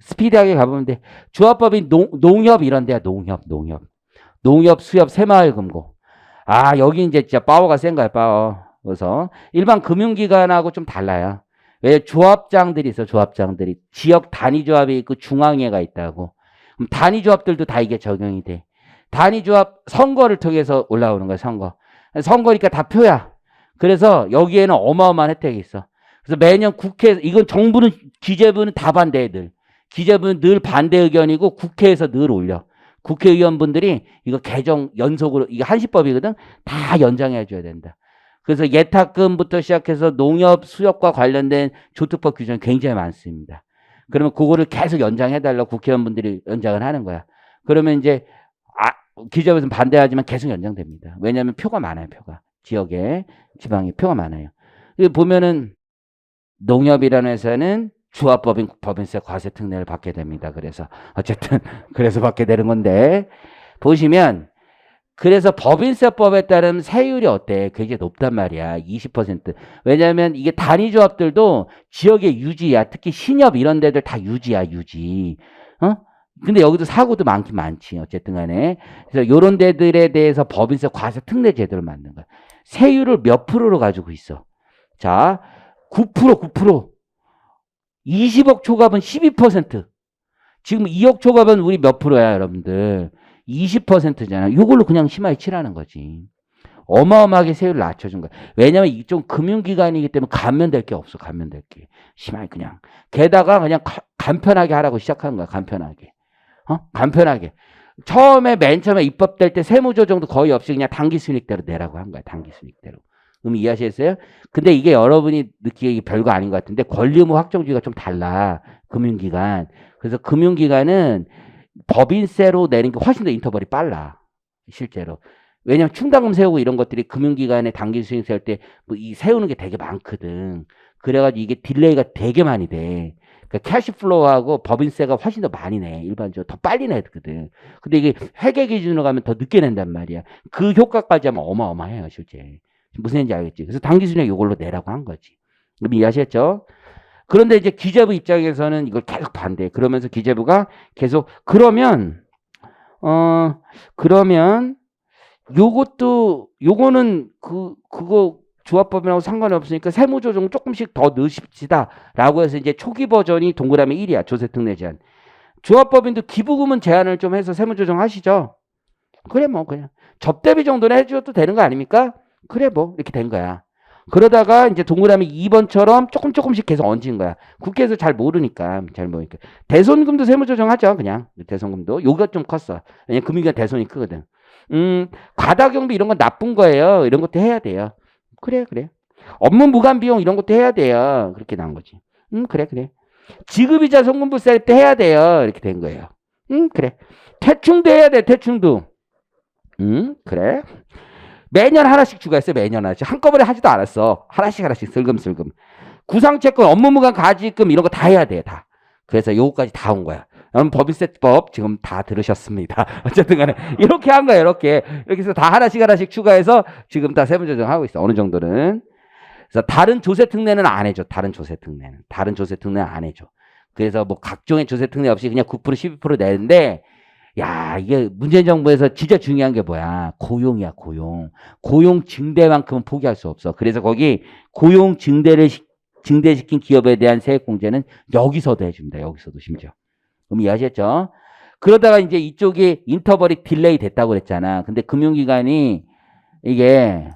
스피디하게 가보면 돼. 주합법인 농협 이런 데야. 농협 수협 새마을금고 여기 이제 진짜 파워가 센 거야. 파워. 그래서 일반 금융기관하고 좀 달라요. 왜 조합장들이 있어. 조합장들이 지역 단위조합이 있고 중앙회가 있다고. 그럼 단위조합들도 다 이게 적용이 돼. 단위조합 선거를 통해서 올라오는 거야. 선거니까 다 표야. 그래서 여기에는 어마어마한 혜택이 있어. 그래서 매년 국회에서 이건 정부는 기재부는 다 반대해 늘. 기재부는 늘 반대 의견이고 국회에서 늘 올려. 국회의원분들이 이거 개정 연속으로 이게 한시법이거든. 다 연장해 줘야 된다. 그래서 예탁금부터 시작해서 농협 수협과 관련된 조특법 규정이 굉장히 많습니다. 그러면 그거를 계속 연장해달라고 국회의원분들이 연장을 하는 거야. 그러면 이제 기재부에서는 반대하지만 계속 연장됩니다. 왜냐하면 표가 많아요. 표가. 지역에 지방에 표가 많아요. 보면은 농협이라는 회사는 조합법인 법인세 과세 특례를 받게 됩니다. 그래서 어쨌든 그래서 받게 되는 건데 보시면 그래서 법인세법에 따른 세율이 어때? 굉장히 높단 말이야. 20%. 왜냐하면 이게 단위조합들도 지역의 유지야. 특히 신협 이런 데들 다 유지야, 유지. 어? 근데 여기도 사고도 많긴 많지. 어쨌든 간에. 그래서 요런 데들에 대해서 법인세 과세 특례 제도를 만든 거야. 세율을 몇 프로로 가지고 있어? 자, 9%. 20억 초과분 12%. 지금 2억 초과분 우리 몇 프로야, 여러분들? 20%잖아. 이걸로 그냥 심하게 치라는 거지. 어마어마하게 세율을 낮춰준 거야. 왜냐면 이쪽 금융기관이기 때문에 감면될 게 없어. 감면될 게. 심하게 그냥. 게다가 그냥 간편하게 하라고 시작한 거야. 간편하게. 간편하게. 맨 처음에 입법될 때 세무조정도 거의 없이 그냥 당기순이익대로 내라고 한 거야. 당기순이익대로. 이해하시겠어요? 근데 이게 여러분이 느끼기 별거 아닌 것 같은데 권리 의무 확정주의가 좀 달라. 금융기관. 그래서 금융기관은 법인세로 내는 게 훨씬 더 인터벌이 빨라. 실제로. 왜냐면 충당금 세우고 이런 것들이 금융기관에 당기 수익 세울 때 이 세우는 게 되게 많거든. 그래가지고 이게 딜레이가 되게 많이 돼. 그러니까 캐시플로우하고 법인세가 훨씬 더 많이 내. 일반적으로 더 빨리 내거든. 근데 이게 회계 기준으로 가면 더 늦게 낸단 말이야. 그 효과까지 하면 어마어마해요, 실제. 무슨 얘기인지 알겠지? 그래서 당기순이익 이걸로 내라고 한 거지. 그럼 이해하셨죠? 그런데 이제 기재부 입장에서는 이걸 계속 반대해. 그러면서 기재부가 계속 그러면 요거는 그거 조합법이라고 상관이 없으니까 세무조정 조금씩 더 넣으십시다라고 해서 이제 초기 버전이 동그라미 1이야. 조세특례 제한. 조합법인도 기부금은 제한을 좀 해서 세무조정 하시죠. 그래 뭐 그냥 접대비 정도는 해줘도 되는 거 아닙니까? 그래 뭐 이렇게 된 거야. 그러다가 이제 동그라미 2번처럼 조금씩 계속 얹은 거야. 국회에서 잘 모르니까. 대손금도 세무조정하죠. 그냥 대손금도. 요가 좀 컸어. 왜냐면 금융기관 대손이 크거든. 과다경비 이런 건 나쁜 거예요. 이런 것도 해야 돼요. 그래. 업무 무관 비용 이런 것도 해야 돼요. 그렇게 나온 거지. 그래. 지급이자 송금부세 때 해야 돼요. 이렇게 된 거예요. 그래. 퇴충도 해야 돼. 퇴충도. 그래. 매년 하나씩 추가했어요. 매년 하나씩. 한꺼번에 하지도 않았어. 하나씩 슬금슬금. 구상채권, 업무무관 가지금 이런 거 다 해야 돼. 다. 그래서 요거까지 다 온 거야. 법인세법 지금 다 들으셨습니다. 어쨌든 간에 이렇게 한 거야. 이렇게 해서 다 하나씩 추가해서 지금 다 세무조정하고 있어. 어느 정도는. 그래서 다른 조세특례는 안 해줘. 다른 조세특례는 안 해줘. 그래서 뭐 각종의 조세특례 없이 그냥 9% 12% 내는데 야, 이게 문재인 정부에서 진짜 중요한 게 뭐야? 고용이야, 고용. 고용 증대만큼은 포기할 수 없어. 그래서 거기 고용 증대시킨 기업에 대한 세액 공제는 여기서도 해줍니다. 여기서도 심지어. 그럼 이해하셨죠? 그러다가 이제 이쪽이 인터벌이 딜레이 됐다고 그랬잖아. 근데 금융기관이 이게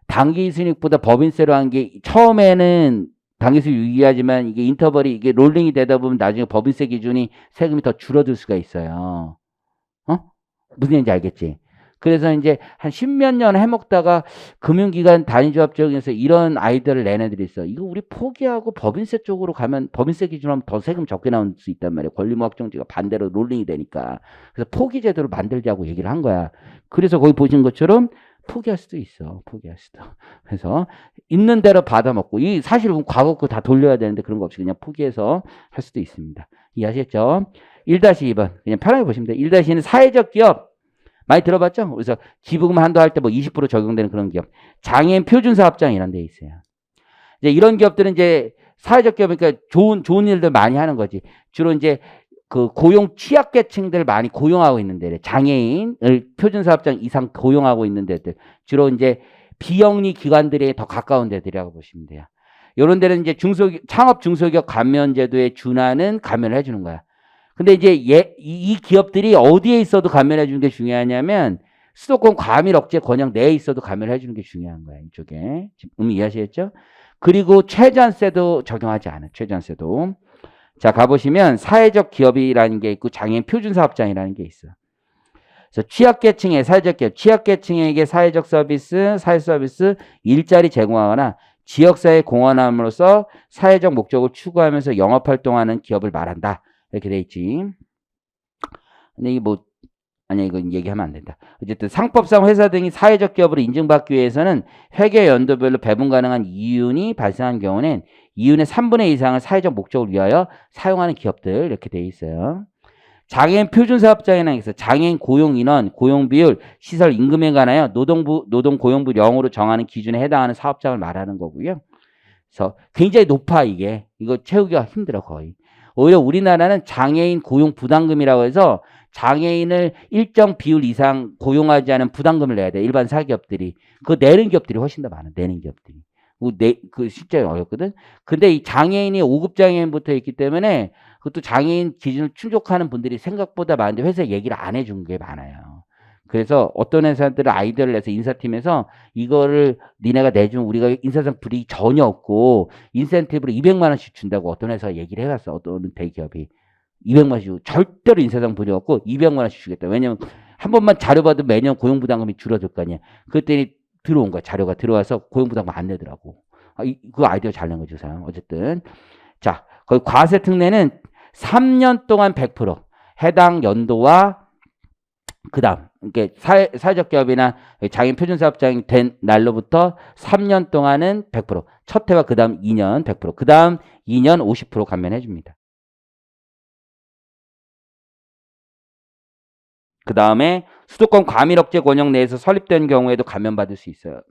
당기순이익보다 법인세로 한 게 처음에는 당기순이익 유의하지만 이게 인터벌이 이게 롤링이 되다 보면 나중에 법인세 기준이 세금이 더 줄어들 수가 있어요. 무슨 얘기인지 알겠지? 그래서 이제 한 10몇 년 해먹다가 금융기관 단위조합 쪽에서 이런 아이디어를 낸 애들이 있어. 이거 우리 포기하고 법인세 쪽으로 가면 법인세 기준으로 하면 더 세금 적게 나올 수 있단 말이야. 권리의무 확정제가 반대로 롤링이 되니까. 그래서 포기제도를 만들자고 얘기를 한 거야. 그래서 거기 보신 것처럼 포기할 수도 있어. 포기할 수도. 그래서 있는 대로 받아먹고 이 사실 과거 거 다 돌려야 되는데 그런 거 없이 그냥 포기해서 할 수도 있습니다. 이해하셨죠? 1-2번 그냥 편하게 보시면 돼요. 1-2는 사회적 기업 많이 들어봤죠? 그래서 기부금 한도 할 때 뭐 20% 적용되는 그런 기업. 장애인 표준사업장 이런 데 있어요. 이제 이런 기업들은 이제 사회적 기업이니까 좋은 일들 많이 하는 거지. 주로 이제 그 고용 취약계층들 많이 고용하고 있는 데래. 장애인을 표준사업장 이상 고용하고 있는 데들. 주로 이제 비영리 기관들이 더 가까운 데들이라고 보시면 돼요. 이런 데는 이제 창업 중소기업 감면제도에 준하는 감면을 해주는 거야. 근데 이제 이 기업들이 어디에 있어도 감면해 주는 게 중요하냐면 수도권 과밀 억제 권역 내에 있어도 감면해 주는 게 중요한 거야. 이쪽에. 이해하시겠죠? 그리고 최저한세도 적용하지 않아. 최저한세도. 자, 가보시면 사회적 기업이라는 게 있고 장애인 표준사업장이라는 게 있어. 그래서 취약계층의 사회적 기업, 취약계층에게 사회적 서비스, 사회서비스, 일자리 제공하거나 지역사회 공헌함으로써 사회적 목적을 추구하면서 영업활동하는 기업을 말한다. 이렇게 돼 있지. 근데 이게 뭐, 아니, 이건 얘기하면 안 된다. 어쨌든 상법상 회사 등이 사회적 기업으로 인증받기 위해서는 회계 연도별로 배분 가능한 이윤이 발생한 경우는 이윤의 3분의 2 이상을 사회적 목적을 위하여 사용하는 기업들 이렇게 돼 있어요. 장애인 표준사업장에는 있어 장애인 고용 인원, 고용 비율, 시설 임금에 관하여 노동 고용부 령으로 정하는 기준에 해당하는 사업장을 말하는 거고요. 그래서 굉장히 높아 이게. 이거 채우기가 힘들어 거의. 오히려 우리나라는 장애인 고용 부담금이라고 해서 장애인을 일정 비율 이상 고용하지 않은 부담금을 내야 돼. 일반 사기업들이. 그거 내는 기업들이 훨씬 더 많아. 내는 기업들이. 그 실제 어렵거든. 근데 이 장애인이 5급 장애인부터 있기 때문에 그것도 장애인 기준을 충족하는 분들이 생각보다 많은데 회사에 얘기를 안 해준 게 많아요. 그래서 어떤 회사들은 아이디어를 내서 인사팀에서 이거를 니네가 내주면 우리가 인사상 불이익 전혀 없고 인센티브로 200만 원씩 준다고 어떤 회사가 얘기를 해갔어. 어떤 대기업이. 200만 원씩 주고 절대로 인사상 불이익 없고 200만 원씩 주겠다. 왜냐면 한 번만 자료 받으면 매년 고용부담금이 줄어들 거 아니야. 그랬더니 들어온 거야. 자료가 들어와서 고용부담금 안 내더라고. 그 아이디어 잘 낸 거죠. 어쨌든. 자, 거기 과세 특례는 3년 동안 100% 해당 연도와 그다음 이게 사회적 기업이나 장애인 표준사업장이 된 날로부터 3년 동안은 100%, 첫 해와 그다음 2년 100%, 그다음 2년 50% 감면해 줍니다. 그다음에 수도권 과밀억제 권역 내에서 설립된 경우에도 감면받을 수 있어요.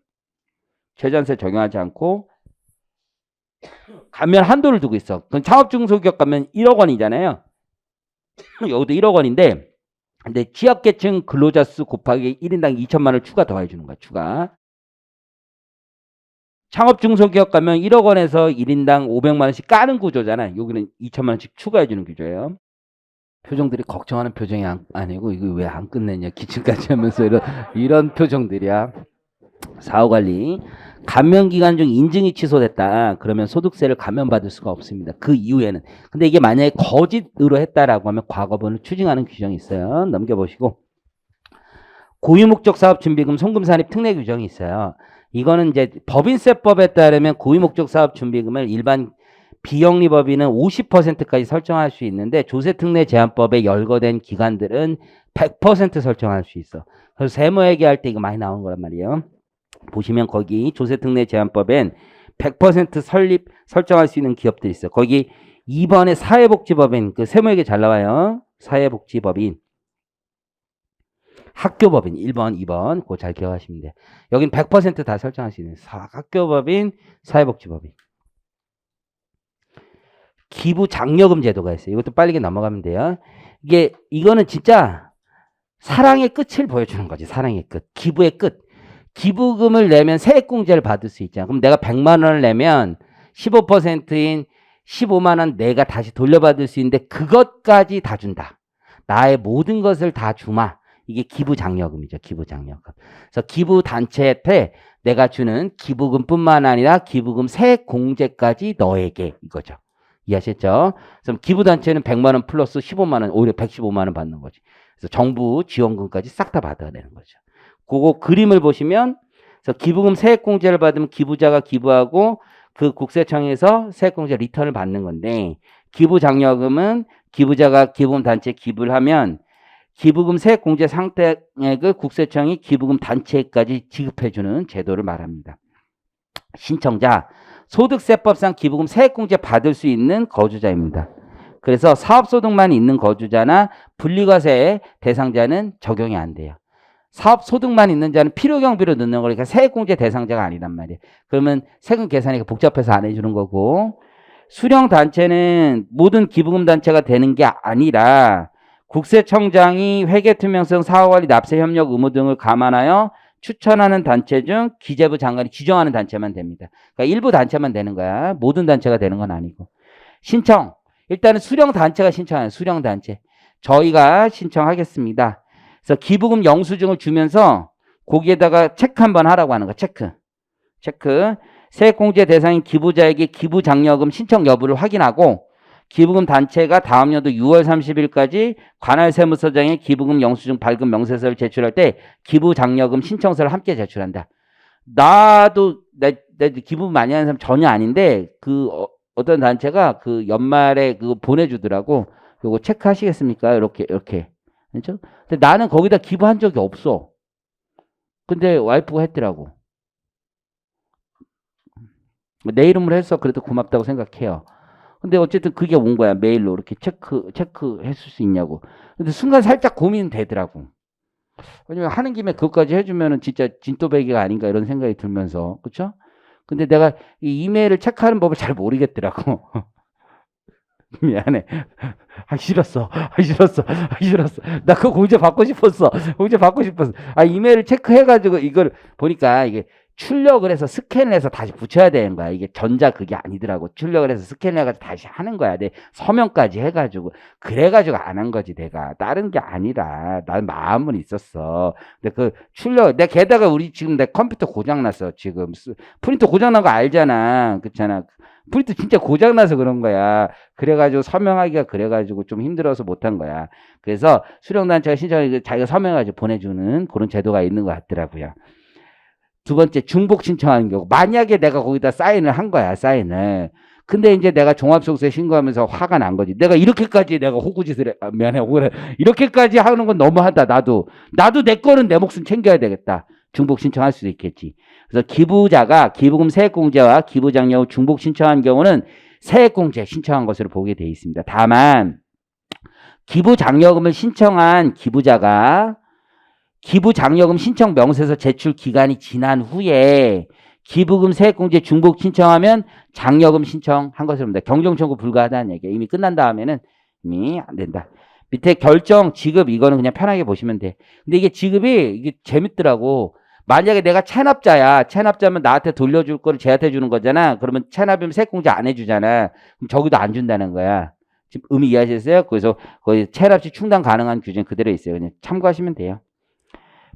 최전세 적용하지 않고 감면 한도를 두고 있어. 그럼 창업중소기업 가면 1억 원이잖아요. 여기도 1억 원인데 근데 취약계층 근로자 수 곱하기 1인당 2천만 원을 추가 더해 주는 거야. 추가. 창업중소기업 가면 1억 원에서 1인당 500만 원씩 까는 구조잖아. 여기는 2천만 원씩 추가해 주는 구조예요. 표정들이 걱정하는 표정이 아니고 이거 왜 안 끝내냐 기침까지 하면서 이런 표정들이야. 사후관리. 감면기간 중 인증이 취소됐다. 그러면 소득세를 감면받을 수가 없습니다. 그 이후에는. 근데 이게 만약에 거짓으로 했다라고 하면 과거분을 추징하는 규정이 있어요. 넘겨보시고. 고유목적 사업준비금 송금산입 특례 규정이 있어요. 이거는 이제 법인세법에 따르면 고유목적 사업준비금을 일반 비영리법인은 50%까지 설정할 수 있는데 조세특례 제한법에 열거된 기관들은 100% 설정할 수 있어. 그래서 세무회계할 때 이거 많이 나오는 거란 말이에요. 보시면 거기 조세특례 제한법엔 100% 설정할 수 있는 기업들이 있어. 거기 2번에 사회복지법인, 그 세무회계 잘 나와요. 사회복지법인. 학교법인 1번, 2번 그거 잘 기억하시면 돼요. 여긴 100% 다 설정할 수 있는 학교법인, 사회복지법인. 기부장려금 제도가 있어요. 이것도 빨리 넘어가면 돼요. 이거는 진짜 사랑의 끝을 보여주는 거지. 사랑의 끝. 기부의 끝. 기부금을 내면 세액공제를 받을 수 있잖아. 그럼 내가 100만 원을 내면 15%인 15만 원 내가 다시 돌려받을 수 있는데 그것까지 다 준다. 나의 모든 것을 다 주마. 이게 기부장려금이죠. 기부장려금. 그래서 기부단체한테 내가 주는 기부금뿐만 아니라 기부금 세액공제까지 너에게 이거죠. 이해하셨죠? 그래서 기부단체는 100만 원 플러스 15만 원, 오히려 115만 원 받는 거지. 그래서 정부 지원금까지 싹 다 받아야 되는 거죠. 그거 그림을 보시면 그래서 기부금 세액공제를 받으면 기부자가 기부하고 그 국세청에서 세액공제 리턴을 받는 건데 기부장려금은 기부자가 기부금 단체에 기부를 하면 기부금 세액공제 상태액을 국세청이 기부금 단체까지 지급해주는 제도를 말합니다. 신청자, 소득세법상 기부금 세액공제 받을 수 있는 거주자입니다. 그래서 사업소득만 있는 거주자나 분리과세 대상자는 적용이 안 돼요. 사업소득만 있는 자는 필요경비로 넣는 거니까 세액공제 대상자가 아니란 말이에요. 그러면 세금 계산이 복잡해서 안 해주는 거고 수령단체는 모든 기부금 단체가 되는 게 아니라 국세청장이 회계투명성, 사후관리, 납세협력 의무 등을 감안하여 추천하는 단체 중 기재부 장관이 지정하는 단체만 됩니다. 그러니까 일부 단체만 되는 거야. 모든 단체가 되는 건 아니고. 신청. 일단은 수령단체가 신청하는 수령단체. 저희가 신청하겠습니다. 그래서 기부금 영수증을 주면서 거기에다가 체크 한번 하라고 하는 거. 체크. 세액공제 대상인 기부자에게 기부장려금 신청 여부를 확인하고 기부금 단체가 다음 연도 6월 30일까지 관할 세무서장에 기부금 영수증 발급 명세서를 제출할 때 기부장려금 신청서를 함께 제출한다. 나도 내 기부 많이 하는 사람 전혀 아닌데 어떤 단체가 그 연말에 그거 보내주더라고. 요거 체크하시겠습니까? 이렇게. 그렇죠? 근데 나는 거기다 기부한 적이 없어. 근데 와이프가 했더라고. 내 이름으로 해서 그래도 고맙다고 생각해요. 근데 어쨌든 그게 온 거야. 메일로 이렇게 체크했을 수 있냐고. 근데 순간 살짝 고민되더라고. 왜냐면 하는 김에 그것까지 해주면은 진짜 진또배기가 아닌가 이런 생각이 들면서. 그쵸? 근데 내가 이 이메일을 체크하는 법을 잘 모르겠더라고. 미안해. 싫었어. 싫었어. 싫었어. 나 그거 공제 받고 싶었어. 공제 받고 싶었어. 이메일을 체크해가지고 이걸 보니까 이게 출력을 해서 스캔을 해서 다시 붙여야 되는 거야. 이게 전자 그게 아니더라고. 출력을 해서 스캔을 해가지고 다시 하는 거야. 내 서명까지 해가지고. 그래가지고 안 한 거지, 내가. 다른 게 아니라. 난 마음은 있었어. 근데 그 출력, 내 게다가 우리 지금 내 컴퓨터 고장났어, 지금. 프린터 고장난 거 알잖아. 그렇잖아. 프린터 진짜 고장나서 그런 거야. 그래가지고 서명하기가 그래가지고 좀 힘들어서 못한 거야. 그래서 수령단체가 신청해서 자기가 서명해가지고 보내주는 그런 제도가 있는 것 같더라고요. 두 번째, 중복 신청하는 경우. 만약에 내가 거기다 사인을 한 거야, 사인을. 근데 이제 내가 종합소득세 신고하면서 화가 난 거지. 내가 이렇게까지 내가 호구짓을 해. 미안해, 호구를. 이렇게까지 하는 건 너무하다, 나도. 나도 내 거는 내 몫은 챙겨야 되겠다. 중복 신청할 수도 있겠지. 그래서 기부자가 기부금 세액공제와 기부장려 중복 신청한 경우는 세액공제 신청한 것으로 보게 되어 있습니다. 다만 기부장려금을 신청한 기부자가 기부장려금 신청 명세서 제출 기간이 지난 후에 기부금 세액공제 중복 신청하면 장려금 신청한 것으로 봅니다. 경정청구 불가하다는 얘기예요. 이미 끝난 다음에는 이미 안 된다. 밑에 결정, 지급 이거는 그냥 편하게 보시면 돼. 근데 이게 지급이 이게 재밌더라고. 만약에 내가 체납자야. 체납자면 나한테 돌려줄 거를 쟤한테 주는 거잖아. 그러면 체납이면 세액공제 안 해주잖아. 그럼 저기도 안 준다는 거야. 지금 의미 이해하셨어요? 그래서 거의 체납시 충당 가능한 규정 그대로 있어요. 그냥 참고하시면 돼요.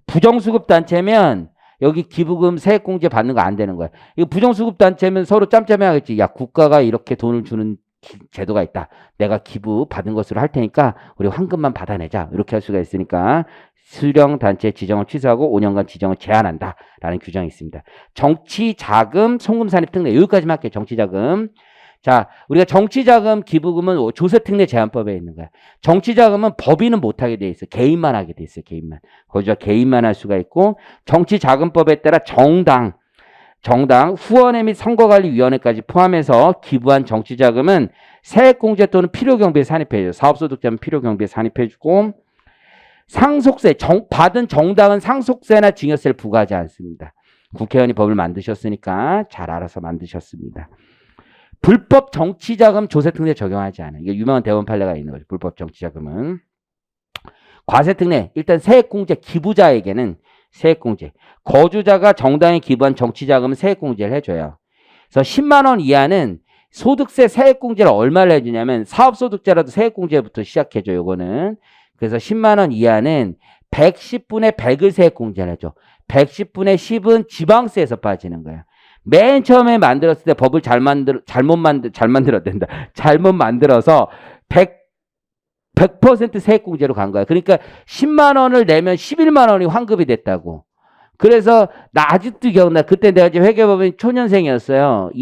부정수급 단체면 여기 기부금 세액공제 받는 거 안 되는 거야. 이거 부정수급 단체면 서로 짬짬해야겠지. 야, 국가가 이렇게 돈을 주는 제도가 있다. 내가 기부 받은 것으로 할 테니까 우리 환급만 받아내자. 이렇게 할 수가 있으니까 수령단체 지정을 취소하고 5년간 지정을 제한한다라는 규정이 있습니다. 정치자금, 송금산입 특례 여기까지만 할게요. 정치자금. 자, 우리가 정치자금 기부금은 조세특례 제한법에 있는 거야. 정치자금은 법인은 못하게 돼 있어. 개인만 하게 돼 있어. 개인만. 거기서 개인만 할 수가 있고 정치자금법에 따라 정당 후원회 및 선거관리위원회까지 포함해서 기부한 정치자금은 세액공제 또는 필요경비에 산입해줘. 사업소득자면 필요경비에 산입해주고 상속세, 받은 정당은 상속세나 증여세를 부과하지 않습니다. 국회의원이 법을 만드셨으니까 잘 알아서 만드셨습니다. 불법 정치자금 조세특례 적용하지 않아요. 이게 유명한 대법원 판례가 있는 거죠. 불법 정치자금은. 과세특례, 일단 세액공제 기부자에게는 세액공제. 거주자가 정당에 기부한 정치자금은 세액공제를 해줘요. 그래서 10만 원 이하는 소득세 세액공제를 얼마를 해주냐면 사업소득자라도 세액공제부터 시작해줘요. 요거는. 그래서 10만 원 이하는 110분의 100을 세액공제를 해줘. 110분의 10은 지방세에서 빠지는 거야. 맨 처음에 만들었을 때 법을 잘못 만들어서 100% 세액공제로 간 거야. 그러니까 10만 원을 내면 11만 원이 환급이 됐다고. 그래서 나 아직도 기억나. 그때 내가 지금 회계법인 초년생이었어요.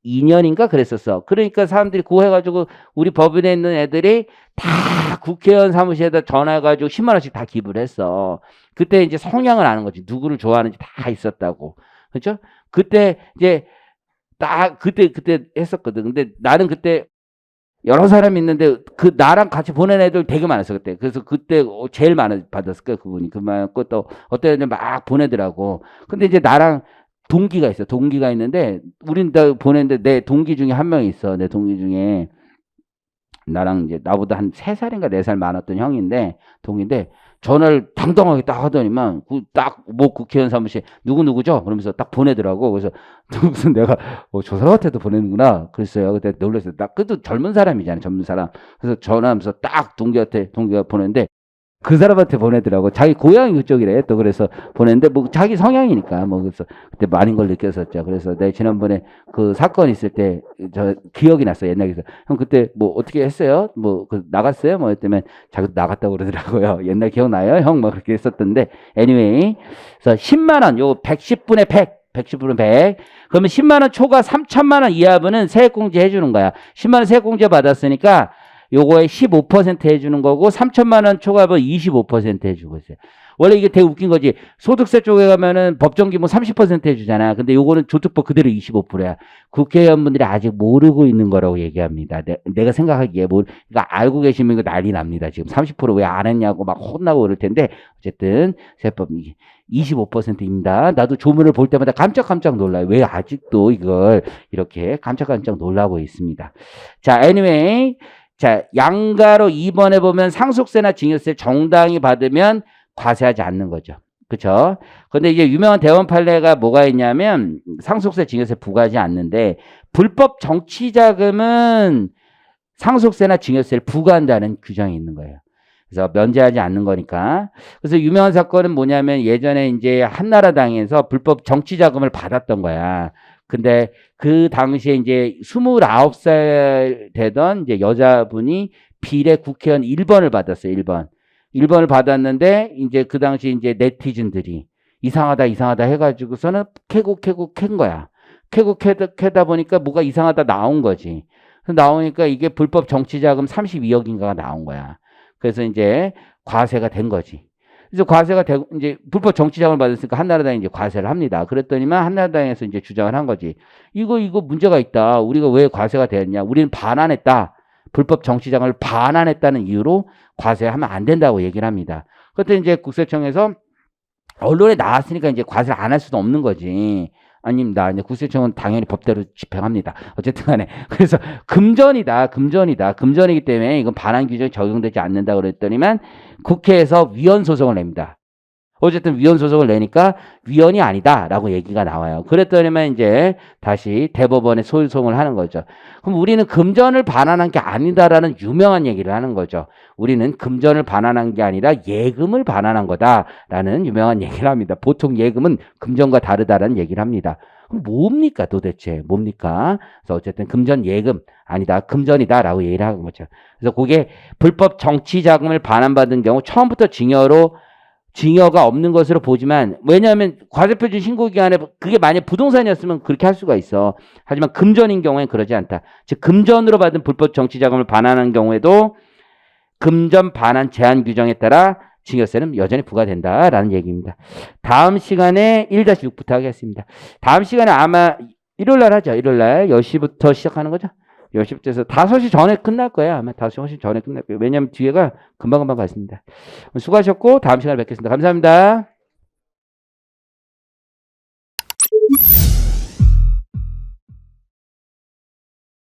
2002년인가 그랬었어. 그러니까 사람들이 그거 해가지고 우리 법인에 있는 애들이 다 국회의원 사무실에다 전화해가지고 10만 원씩 다 기부를 했어. 그때 이제 성향을 아는 거지. 누구를 좋아하는지 다 있었다고. 그렇죠? 그때 이제 그때 했었거든. 근데 나는 그때 여러 사람이 있는데 그 나랑 같이 보낸 애들 되게 많았어 그때. 그래서 그때 제일 많이 받았을 거야 그분이. 그것도 어떤 애들 막 보내더라고. 근데 이제 나랑 동기가 있어. 동기가 있는데 우린 다 보냈는데 내 동기 중에 한 명이 있어. 내 동기 중에 나랑 이제 나보다 한 3살인가 4살 많았던 형인데 동인데 전화를 당당하게 딱 하더니만 딱 뭐 국회의원 사무실 누구죠? 그러면서 딱 보내더라고. 그래서 무슨 내가 저 사람한테도 보내는구나 그랬어요. 그때 놀랐어요. 딱 그래도 젊은 사람이잖아요. 젊은 사람. 그래서 전화하면서 딱 동기가 보냈는데 그 사람한테 보내더라고. 자기 고향이 그쪽이래. 또 그래서 보냈는데 뭐 자기 성향이니까 뭐 그래서 그때 많은 걸 느꼈었죠. 그래서 내가 지난번에 그 사건 있을 때 저 기억이 났어. 옛날에서 형 그때 뭐 어떻게 했어요? 뭐 나갔어요? 뭐 했더니 자기도 나갔다고 그러더라고요. 옛날 기억나요? 형 뭐 그렇게 했었던데 anyway 그래서 10만 원 요 110분의 110분의 100 그러면 10만 원 초과 3천만 원 이하분은 세액공제 해주는 거야. 10만 원 세액공제 받았으니까 요거에 15% 해주는 거고 3천만 원 초과분 25% 해주고 있어요. 원래 이게 되게 웃긴 거지. 소득세 쪽에 가면은 법정기본 30% 해주잖아. 근데 요거는 조특법 그대로 25%야. 국회의원분들이 아직 모르고 있는 거라고 얘기합니다. 내가 생각하기에 그러니까 알고 계시면 이거 난리 납니다. 지금 30% 왜 안 했냐고 막 혼나고 그럴 텐데 어쨌든 세법 25%입니다. 나도 조문을 볼 때마다 깜짝깜짝 놀라요. 왜 아직도 이걸 이렇게 깜짝깜짝 놀라고 있습니다. 자, anyway. 자, 양가로 2번에 보면 상속세나 증여세 정당히 받으면 과세하지 않는 거죠. 그쵸? 근데 이제 유명한 대원 판례가 뭐가 있냐면 상속세, 증여세 부과하지 않는데 불법 정치자금은 상속세나 증여세를 부과한다는 규정이 있는 거예요. 그래서 면제하지 않는 거니까. 그래서 유명한 사건은 뭐냐면 예전에 이제 한나라당에서 불법 정치자금을 받았던 거야. 근데 그 당시에 이제 29살 되던 이제 여자분이 비례 국회의원 1번을 받았어요. 1번. 1번을 받았는데 이제 그 당시 이제 네티즌들이 이상하다 해가지고서는 캐고 캔 거야. 캐다 보니까 뭐가 이상하다 나온 거지. 나오니까 이게 불법 정치자금 32억인가가 나온 거야. 그래서 이제 과세가 된 거지. 그래서 과세가 되고 이제 불법 정치자금을 받았으니까 한나라당이 이제 과세를 합니다. 그랬더니만 한나라당에서 이제 주장을 한 거지. 이거 문제가 있다. 우리가 왜 과세가 되었냐? 우리는 반환했다. 불법 정치자금을 반환했다는 이유로 과세하면 안 된다고 얘기를 합니다. 그때 이제 국세청에서 언론에 나왔으니까 이제 과세를 안 할 수도 없는 거지. 아닙니다. 이제 국세청은 당연히 법대로 집행합니다. 어쨌든 간에. 그래서 금전이다. 금전이기 때문에 이건 반환 규정이 적용되지 않는다 그랬더니만 국회에서 위헌 소송을 냅니다. 어쨌든 위헌 소송을 내니까 위헌이 아니다라고 얘기가 나와요. 그랬더니만 이제 다시 대법원에 소송을 하는 거죠. 그럼 우리는 금전을 반환한 게 아니다라는 유명한 얘기를 하는 거죠. 우리는 금전을 반환한 게 아니라 예금을 반환한 거다라는 유명한 얘기를 합니다. 보통 예금은 금전과 다르다라는 얘기를 합니다. 그럼 뭡니까 도대체? 뭡니까? 그래서 어쨌든 금전 예금 아니다. 금전이다라고 얘기를 하는 거죠. 그래서 그게 불법 정치 자금을 반환받은 경우 처음부터 징여가 없는 것으로 보지만 왜냐하면 과세표준 신고 기간에 그게 만약 부동산이었으면 그렇게 할 수가 있어. 하지만 금전인 경우에는 그러지 않다. 즉 금전으로 받은 불법 정치 자금을 반환하는 경우에도 금전 반환 제한 규정에 따라 증여세는 여전히 부과된다라는 얘기입니다. 다음 시간에 1-6부터 하겠습니다. 다음 시간에 아마 일요일날 하죠. 일요일날 10시부터 시작하는 거죠. 10시부터 해서 5시 전에 끝날 거예요. 아마 5시 전에 끝날 거예요. 왜냐하면 뒤에가 금방금방 갔습니다. 수고하셨고 다음 시간에 뵙겠습니다. 감사합니다.